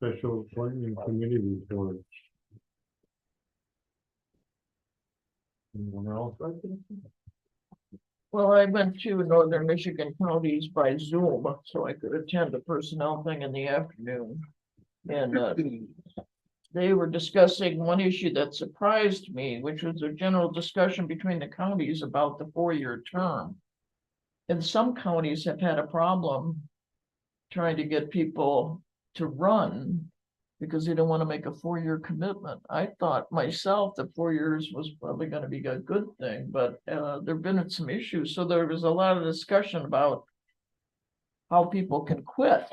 Special appointment committee report. Anyone else? Well, I went to Northern Michigan counties by Zoom, so I could attend the personnel thing in the afternoon. And they were discussing one issue that surprised me, which was a general discussion between the counties about the 4-year term. And some counties have had a problem trying to get people to run because they don't want to make a 4-year commitment. I thought myself that 4 years was probably going to be a good thing, but there've been some issues. So there was a lot of discussion about how people can quit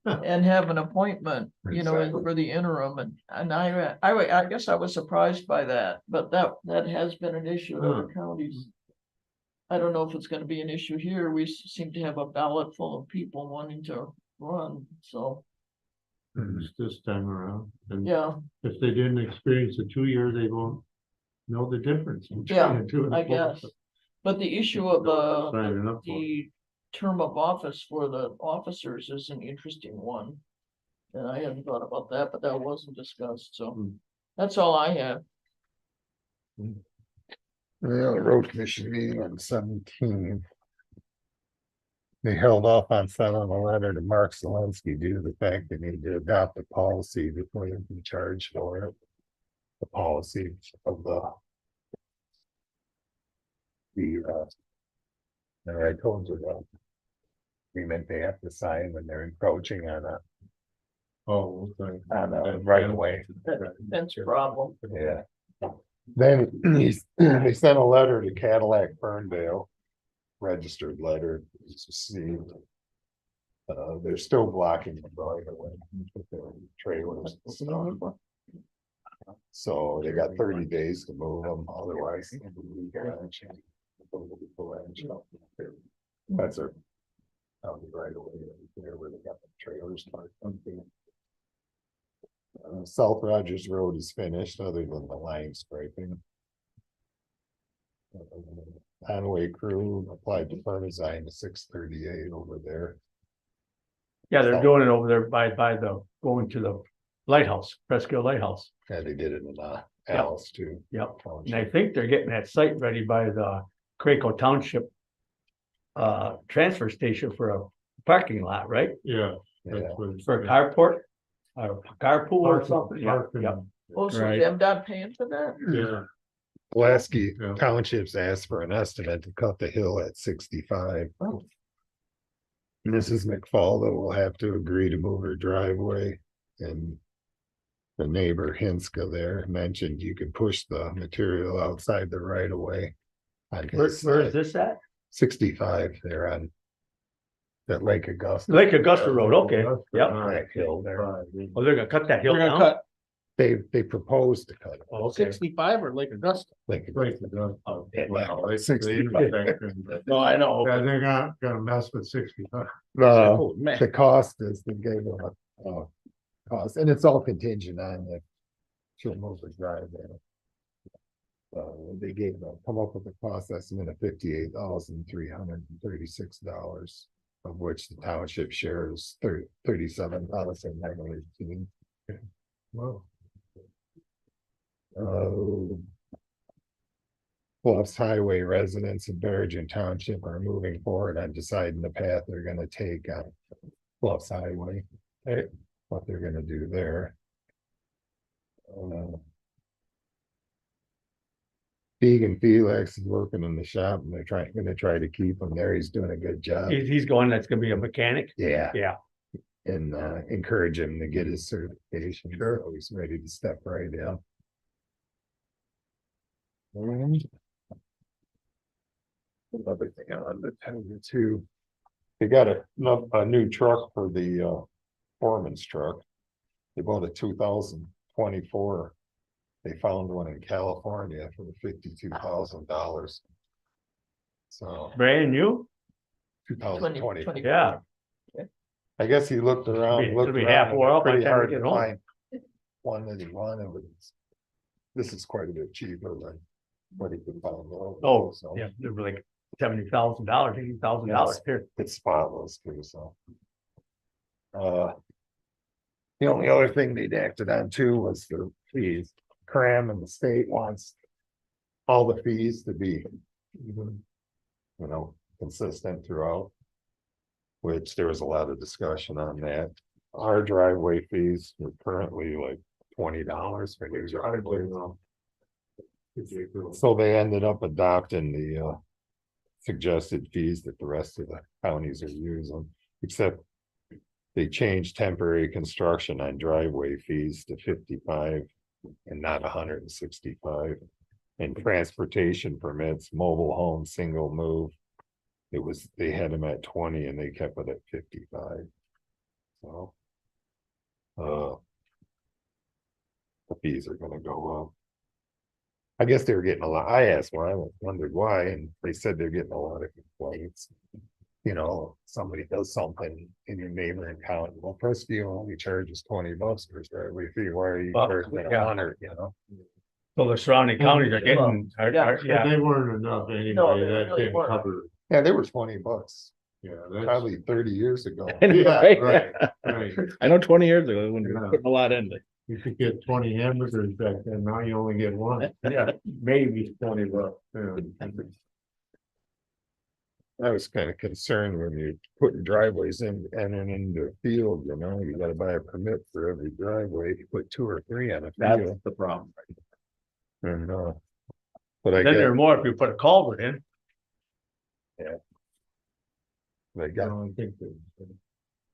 and have an appointment, for the interim. And I guess I was surprised by that, but that has been an issue in other counties. I don't know if it's gonna be an issue here. We seem to have a ballot full of people wanting to run, so, It's this time around. And yeah, if they didn't experience a 2-year, they won't know the difference. between Yeah, the two and I the four. guess. But the issue of Signing up for it. the term of office for the officers is an interesting one. And I hadn't thought about that, but that wasn't discussed, so that's all I have. The road commission meeting on the 17th. They held off on sending a letter to Mark Zelensky due to the fact they need to adopt a policy before they can charge for it. The policy of and I told you that. Agreement they have to sign when they're encroaching on a right away. That's a problem. Yeah. Then they sent a letter to Cadillac Ferndale, registered letter, it's received. They're still blocking the right away with their trailers and stuff. So they got 30 days to move them, otherwise. That's a. Right away, there where they got the trailers parked. South Rogers Road is finished, other than the line scraping. Hanway crew applied to Parmesan to 638 over there. Yeah, they're doing it over there by the, going to the lighthouse, Presque Lighthouse. And they did it in Alice too. Yep. And I think they're getting that site ready by the Craco Township transfer station for a parking lot, right? Yeah. Yeah. That's what- For a carport, or carpool or something. Yeah, Parking. yeah. Oh, so Right. is MDOT paying for that? Yeah, Pulaski Yeah. Townships asked for an estimate to cut the hill at 65. Oh. Mrs. McFall will have to agree to move her driveway, and the neighbor Hinska there mentioned you could push the material outside the right of way. On Where his is side. this at? 65 there on that Lake Augusta. Lake Augusta Road, okay, That's yep. That hill there. Oh, they're gonna cut that hill We're gonna down? cut They proposed to cut it. Oh, okay. 65 or Lake Augusta. Lake Right, Augusta. yeah. Well, They- 65. No, I know. Yeah, they're gonna mess with 65. Oh, man. The cost is they gave them a cost, and it's all contingent on the she'll move the drive there. They gave them, come up with a cost estimate of $58,336, of which the township shares $37,918. Well, Bluffs Highway residents in Bergen Township are moving forward on deciding the path they're gonna take on Bluffs Highway. What they're gonna do there. Deegan Felix is working in the shop, and gonna try to keep him there. He's doing a good job. He's going, that's gonna be a mechanic? Yeah. Yeah. And encourage him to get his certification. So he's ready to step right in. Another thing on the tender too. They got a new truck for the foreman's truck. They bought a 2024. They found one in California for $52,000. So Brand new? 2020. Yeah. I guess he looked around. It'll be half wore up by Pretty the time hard we get to home. find one that he wanted. This is quite a bit cheaper than what he could find. Oh, So yeah, they were like $70,000, $80,000 Yes. here. it's spotless too, so. The only other thing they'd acted on too was the fees. Cram and the state wants all the fees to be, consistent throughout. Which there was a lot of discussion on that. Our driveway fees are currently like $20 for new driveways. So they ended up adopting the suggested fees that the rest of the counties are using, except they changed temporary construction on driveway fees to 55 and not 165. And transportation permits, mobile home, single move. They had them at 20 and they kept it at 55. So. The fees are gonna go up. I guess they were getting a lot. I asked why, I wondered why, and they said they're getting a lot of complaints. Somebody does something in your neighboring county, well, Presque only charges $20 for driveway fee, why are you Well, charging yeah. 100, So the surrounding counties are getting, But yeah, they weren't enough anyway, No, they that really didn't weren't. cover, Yeah, they were $20, yeah, that's. probably 30 years ago. Yeah, Right. right, right. I know 20 years ago, when we Yeah. were putting a lot into it. You could get 20 hamburgers back then, now you only get one. yeah, maybe. $20. Yeah. I was kind of concerned when you're putting driveways in and then into a field, you gotta buy a permit for every driveway, you put 2 or 3 on a That's field. the problem. And but I Then there are get, more if you put a culvert in. they got, I think that.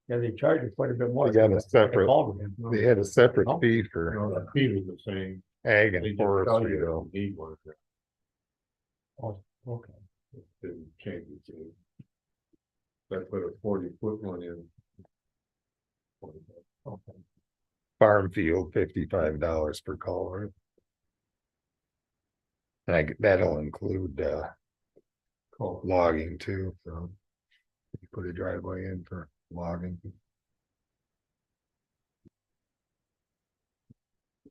Yeah, they charge you quite a bit more. They got a if you put separate- culvert in. they had a separate Oh. fee You for know, the fee was the same. ag They and just tell forestry you though. you need one. Oh, okay. Didn't change it. I put a 40-foot one in. Okay. Farm field, $55 per culvert. That'll include logging too, so. You put a driveway in for logging.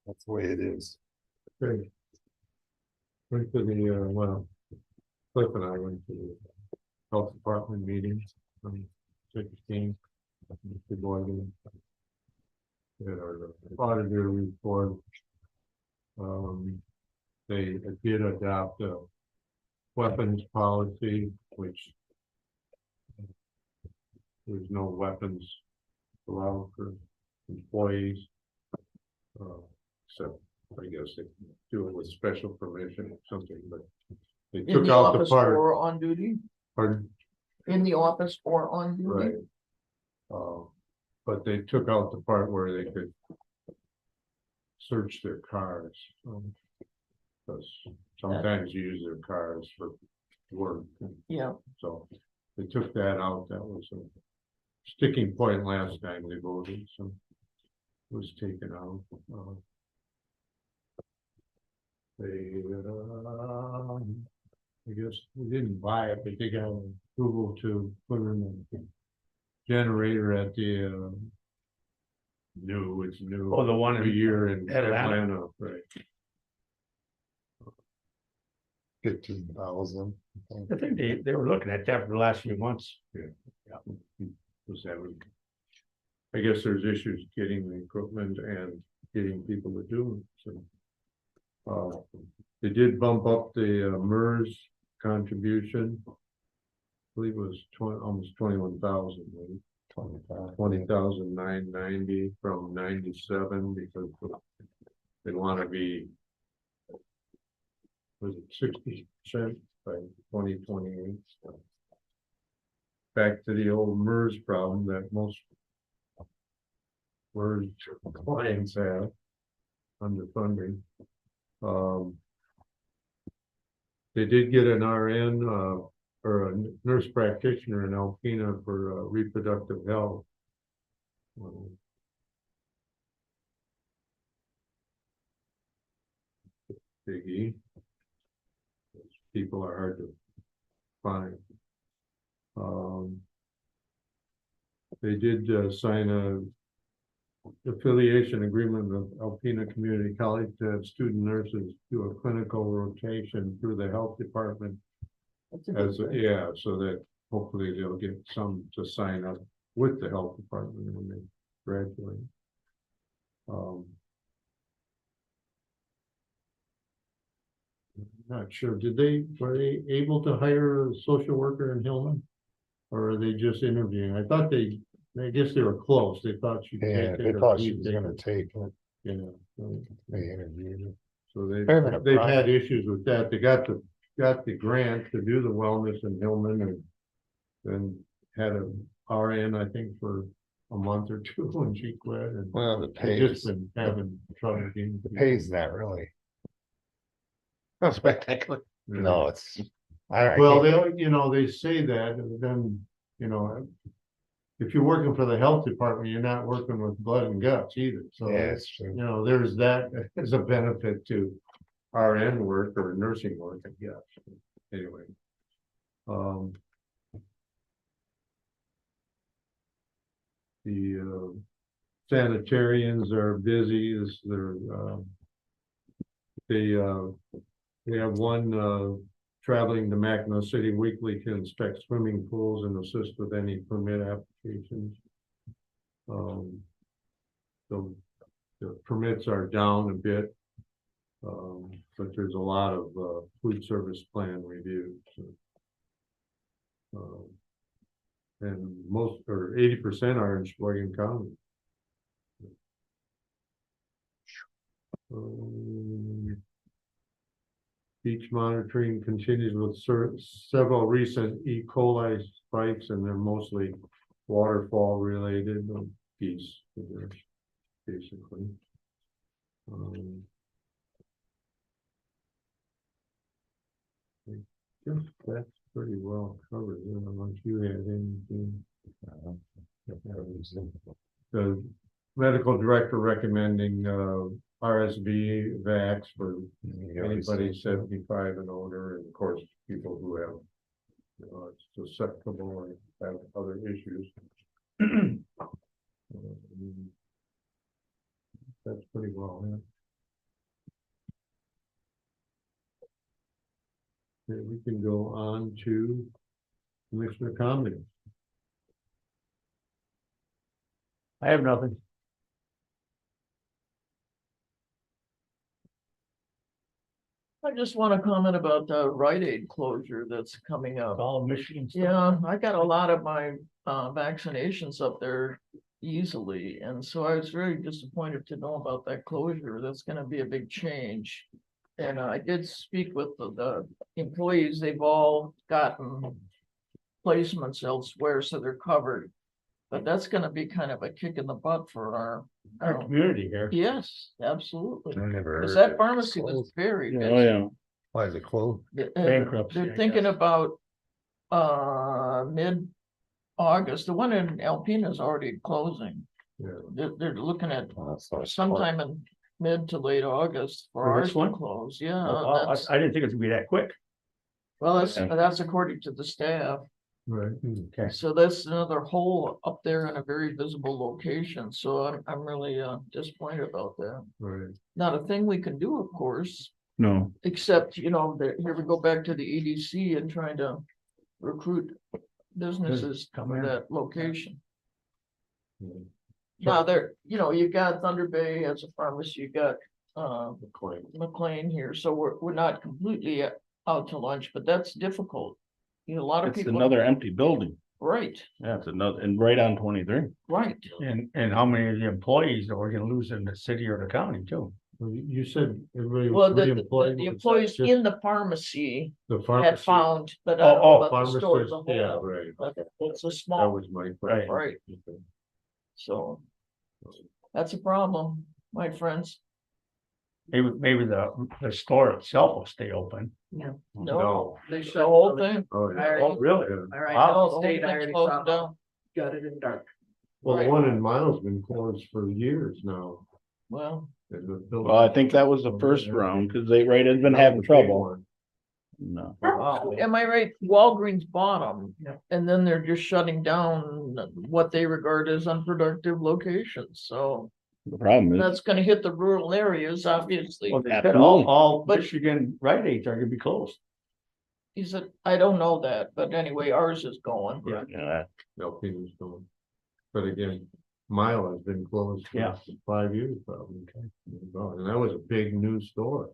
That's the way it is. Great. Went to the, well, Cliff and I went to the health department meetings on 16. The board and did our auditor report. They did adopt a weapons policy, which there's no weapons allowed for employees. So I guess they do it with special permission or something, but they In took the out the office part. or on duty, Pardon? in the office or on duty. Right. But they took out the part where they could search their cars. Because sometimes you use their cars for work. Yeah, So they took that out. That was a sticking point last time they voted, so it was taken out. They, I guess we didn't buy it, but they got approval to put in a generator at the, it's new. Oh, the one in year in Atlanta. Atlanta, right? 15,000. I think they were looking at that for the last few months. Was having, I guess there's issues getting the equipment and getting people to do it, so. They did bump up the MERS contribution. I believe it was almost 21,000, maybe 20,990 from 97 because they want to be, was it 60% by 2028? So back to the old MERS problem that most MERS clients have, underfunding. They did get an RN or a nurse practitioner in Alpena for reproductive health. Biggie. People are hard to find. They did sign a affiliation agreement with Alpena Community College to have student nurses do a clinical rotation through the health department. Yeah, so that hopefully they'll get some to sign up with the health department when they graduate. Not sure, were they able to hire a social worker in Hillman? Or are they just interviewing? I guess they were close, they thought she. Yeah, they thought she was gonna take it. Yeah. They interviewed her. So Fair enough, they've Brian. had issues with that. They got the grant to do the wellness in Hillman and then had a RN, I think, for a month or two when she quit. And Well, the they pay just been having trouble getting. pays not really. not spectacular. No, it's. I Well, can't- they say that, and then, if you're working for the health department, you're not working with blood and guts either. So, Yeah, it's true. there's that as a benefit to RN work or nursing work, I guess. Anyway. The sanitarians are busy as they have one traveling to Mackinac City weekly to inspect swimming pools and assist with any permit applications. So the permits are down a bit. But there's a lot of food service plan reviews. And most or 80% are in Sheboygan County. Beach monitoring continues with several recent E. coli spikes, and they're mostly waterfall related, geese, basically. I guess that's pretty well covered. I don't know if you had anything. The medical director recommending RSV vax for anybody 75 and older, and of course, people who have it's susceptible and have other issues. That's pretty well. Okay, we can go on to Commissioner comments. I have nothing. I just want to comment about the Rite Aid closure that's coming up. All Michigan stuff. Yeah, I got a lot of my vaccinations up there easily, and so I was very disappointed to know about that closure. That's gonna be a big change. And I did speak with the employees, they've all gotten placements elsewhere, so they're covered. But that's gonna be kind of a kick in the butt for Our community here. yes, absolutely. I never Because heard that that. pharmacy was very Oh, busy. yeah. Why is it closed? Bankruptcy, I They're thinking guess. about mid-August. The one in Alpena is already closing. Yeah. They're looking at So sometime in mid to late August for For ours this to one? close, yeah. Oh, wow, that's- I didn't think it was gonna be that quick. Well, Yeah. that's according to the staff. Right. Okay. So that's another hole up there in a very visible location, so I'm really disappointed about that. Right. Not a thing we can do, of course, No, except, you know, here we go back to the EDC and trying to recruit businesses come for in. that location. Yeah. Now there, you know, you got Thunder Bay as a pharmacy, you got McLean. McLean here, so we're not completely out to lunch, but that's difficult. You know, a lot of it's people. another empty building. Right, Yeah, it's another, and right on 23. right. And how many of the employees that we're gonna lose in the city or the county too? Well, you said everybody. Well, was the reemployed, was that employees just in the pharmacy The had pharmacy. found, but I don't know about the store as a Pharmacist, yeah, whole. right. But it's a That small, was my Right. question. right, Okay. so that's a problem, my friends. Maybe the store itself will stay open. No, They the shut whole thing. Oh, I yeah. already- Oh, really? All right, Wow. No, now the whole state, I thing's already closed saw down. got it in dark. Well, the Right. one in Miles been closed for years now. Well, And the building- Well, I think that was the first round, because they, right, has been That having was a big trouble. one. No. am I right? Walgreens bought them, Yeah. and then they're just shutting down what they regard as unproductive locations, so The problem is, that's gonna hit the rural areas, obviously. Well, they said Absolutely. all But- Michigan Rite Aids are gonna be closed. He said, I don't know that, but anyway, ours is going. yeah, LP was going. But again, Mile has been closed for Yeah. 5 years probably. And that was a big new store.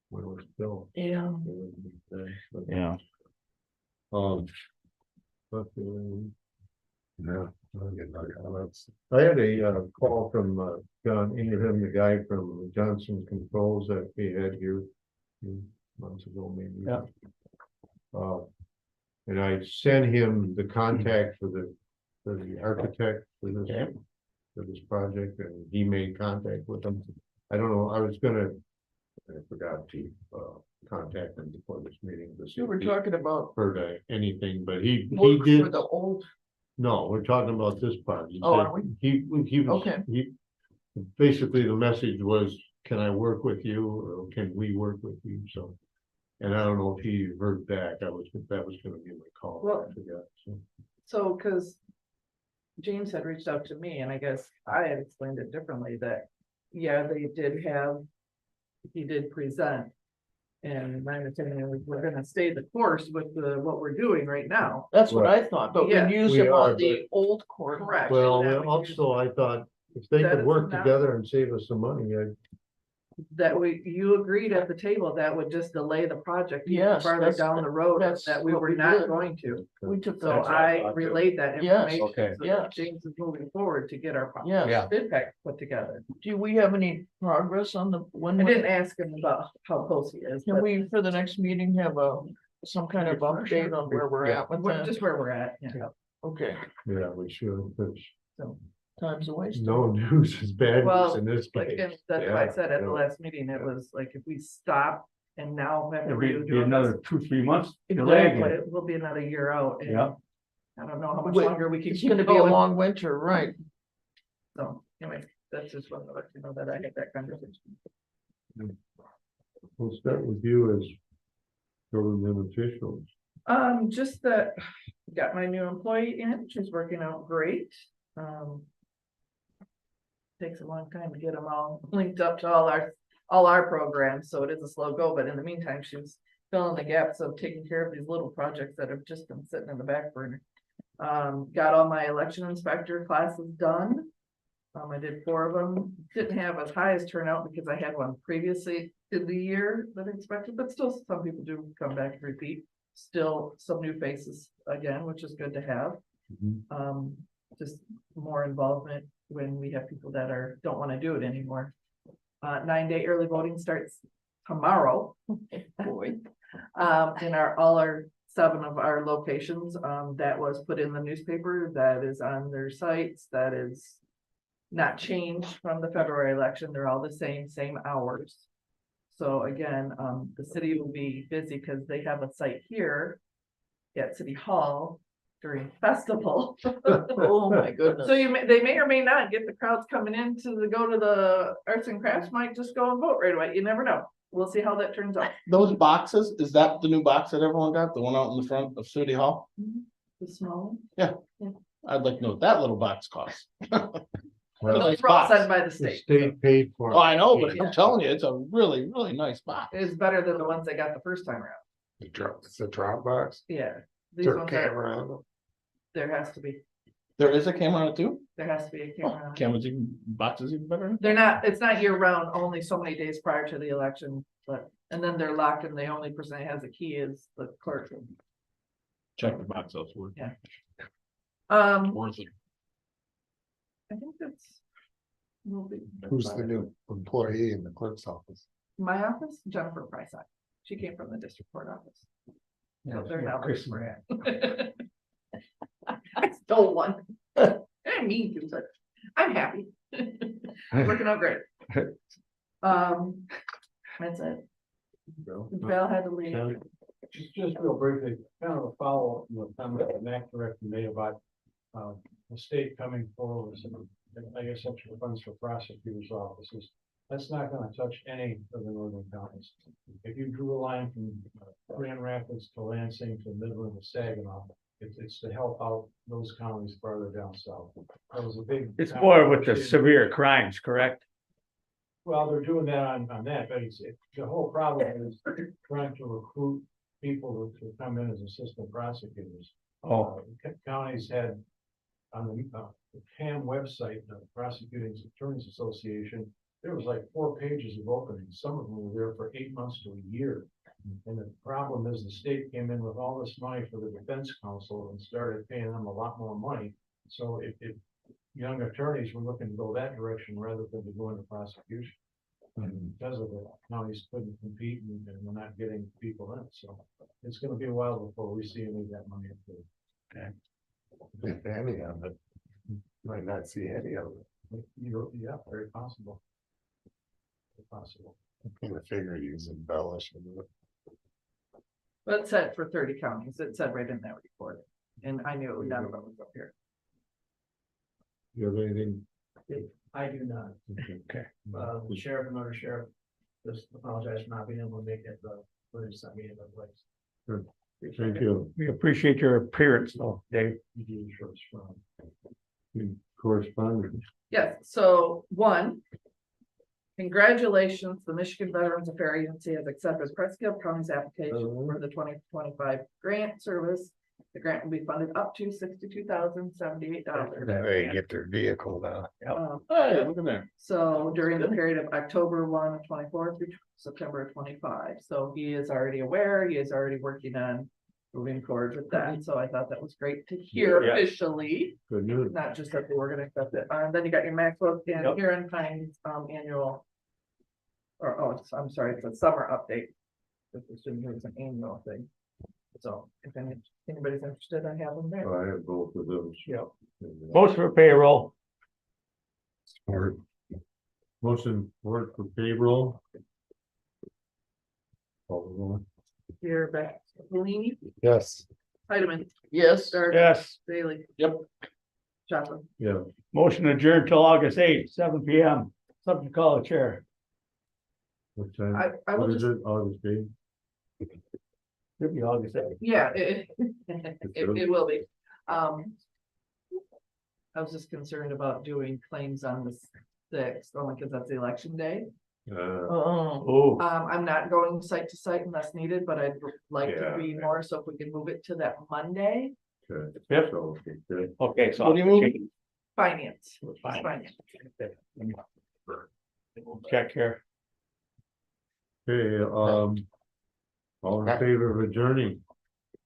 When it was built. Yeah. yeah. But, yeah. I had a call from John Ingraham, the guy from Johnson Controls that we had here a few months ago, maybe. Yeah. And I sent him the contact for the architect for Okay. this project, and he made contact with them. I don't know, I forgot to contact him before this meeting. to see You were if he talking about Heard anything, but he work for did. the old, No, we're talking about this part. He Oh, said- are we? He was, Okay. basically the message was, can I work with you or can we work with you? So. And I don't know if he heard back. That was gonna be my call. Well- I forgot. So, So, cause James had reached out to me and I guess I had explained it differently that, yeah, he did present. And my understanding was we're gonna stay the course with what we're doing right now. that's what I thought, but Yeah, we use we them are, on the old court. Correct. Well, That we also I thought if they That could is work not- together and save us some money, That you agreed at the table, that would just delay the project even Yes, farther that's- down the road, that's that we what were we not did. going to. We took So that. I relayed that Yes, information. okay. So Yes. James is moving forward to get our Yes. Yeah. bid pack put together. Do we have any progress on the, when? I didn't ask him about how close he is, Can but we, for the next meeting, have some kind of update on where we're at with that? just where we're at, yeah. Okay, we should, because So, time's a waste. no news is bad news Well, in this like, case. and that's why I Yeah, said at the yeah. last meeting, it was like, if we stop and now have to It'll be redo another this, 2-3 months. exactly, it will be another year out. and Yeah. I don't know how much Wait, longer we can It's keep gonna be a going. long winter, right? So, anyway, that's just one to let you know that I had that conversation. We'll start with you as government officials. Just that, got my new employee in, she's working out great. Takes a long time to get them all linked up to all our programs, so it is a slow go, but in the meantime, she's filling the gaps of taking care of these little projects that have just been sitting in the back burner. Got all my election inspector classes done. I did 4 of them, didn't have as high as turnout because I had one previously in the year that I expected, but still some people do come back and repeat. Still some new faces again, which is good to have. Just more involvement when we have people that don't want to do it anymore. 9-day early voting starts tomorrow. Boy. In all our 7 of our locations, that was put in the newspaper, that is on their sites, that is not changed from the February election. They're all the same hours. So again, the city will be busy because they have a site here at City Hall during festival. Oh, my goodness. So they may or may not get the crowds coming in to go to the arts and crafts, might just go and vote right away. You never know. We'll see how that turns out. Those boxes, is that the new box that everyone got? The one out in the front of City Hall? The small. I'd like to know what that little box costs. Well, Those were all sent by the the state. state paid for. Oh, I know, but Yeah. I'm telling you, it's a really, really nice box. It's better than the ones they got the first time around. It's a drop box, Yeah. These there's a ones camera on it. there has to be, There is a camera on it too? there has to be a camera. on it. Cameras even, boxes even better? They're not, it's not year round, only so many days prior to the election, but, and then they're locked and the only person that has a key is the clerk. Check the box elsewhere. Yeah. Worth it. I think that's. will be- Who's the new employee in the clerk's office? My office, Jennifer Price. She came from the district court office. So they're now. Chris I stole one. I didn't mean to, but I'm happy. Working out great. That's it. Val had to leave. Just real briefly, kind of a follow-up from the comment that Mac directed made about, the state coming forward with some, I guess, extra funds for prosecutors' offices. That's not gonna touch any of the northern counties. If you drew a line from Grand Rapids to Lansing to Midland to Saginaw, it's to help out those counties farther down south. That was a big. It's more with the severe crimes, correct? Well, they're doing that on that, but the whole problem is trying to recruit people to come in as assistant prosecutors. Counties had on the CAM website, the Prosecuting Attorneys Association, there was like 4 pages of openings. Some of them were there for 8 months to a year. And the problem is the state came in with all this money for the defense council and started paying them a lot more money. So if young attorneys were looking to go that direction rather than to go into prosecution. And because of it, counties couldn't compete and we're not getting people in. So it's gonna be a while before we see any of that money. If any of it, might not see any of it. Yeah, very possible. Very possible. I figure he's embellishing it. But it said for 30 counties, it said right in that report. And I knew none of them was up here. You have anything? I do not. Okay. The sheriff and under sheriff, just apologize for not being able to make it, but it's not being in the place. Thank you. We appreciate your appearance though, Dave. Correspondence. Yes, so 1. Congratulations, the Michigan Veterans Affairs Agency has accepted Presque County's application for the 2025 grant service. The grant will be funded up to $62,078. That way they get their vehicle now. Hey, look at there. So during the period of October 1 of 24 through September of 25. So he is already aware, he is already working on moving forward with that. So I thought that was great to hear Yeah. officially, Good news. not just that they were gonna accept it. Then you got your Maxwell and Yep. Huron Pines annual. I'm sorry, it's a summer update. This is an annual thing. So if anybody's interested, I have them there. I have both of those. Yep. Most for payroll. Or Motion for payroll. Call the roll. Here, back, Bellini, yes, Heidemann, Yes. Darden, Yes, Bailey. Yep. Jocelyn. Yeah. motion adjourned till August 8th, 7 PM. Something to call the chair. What time? I will What is just, it? August 8th? Should be August 8th. yeah, it will be. I was just concerned about doing claims on the 6th, only because that's the election day. Oh, I'm not going site to site unless needed, but I'd like to Yeah. be more, so if we can move it to that Monday, Good. Yep. So, good. okay, so. What do you mean? finance. Fine. Finance. Check here. Okay, all in favor of adjourning?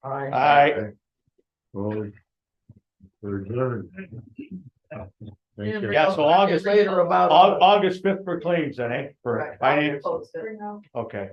Aye. Well, we're adjourned. Thank you. Yeah, so August, Later about. August 5th for claims then, eh? For Right, I'll finance, post it. okay.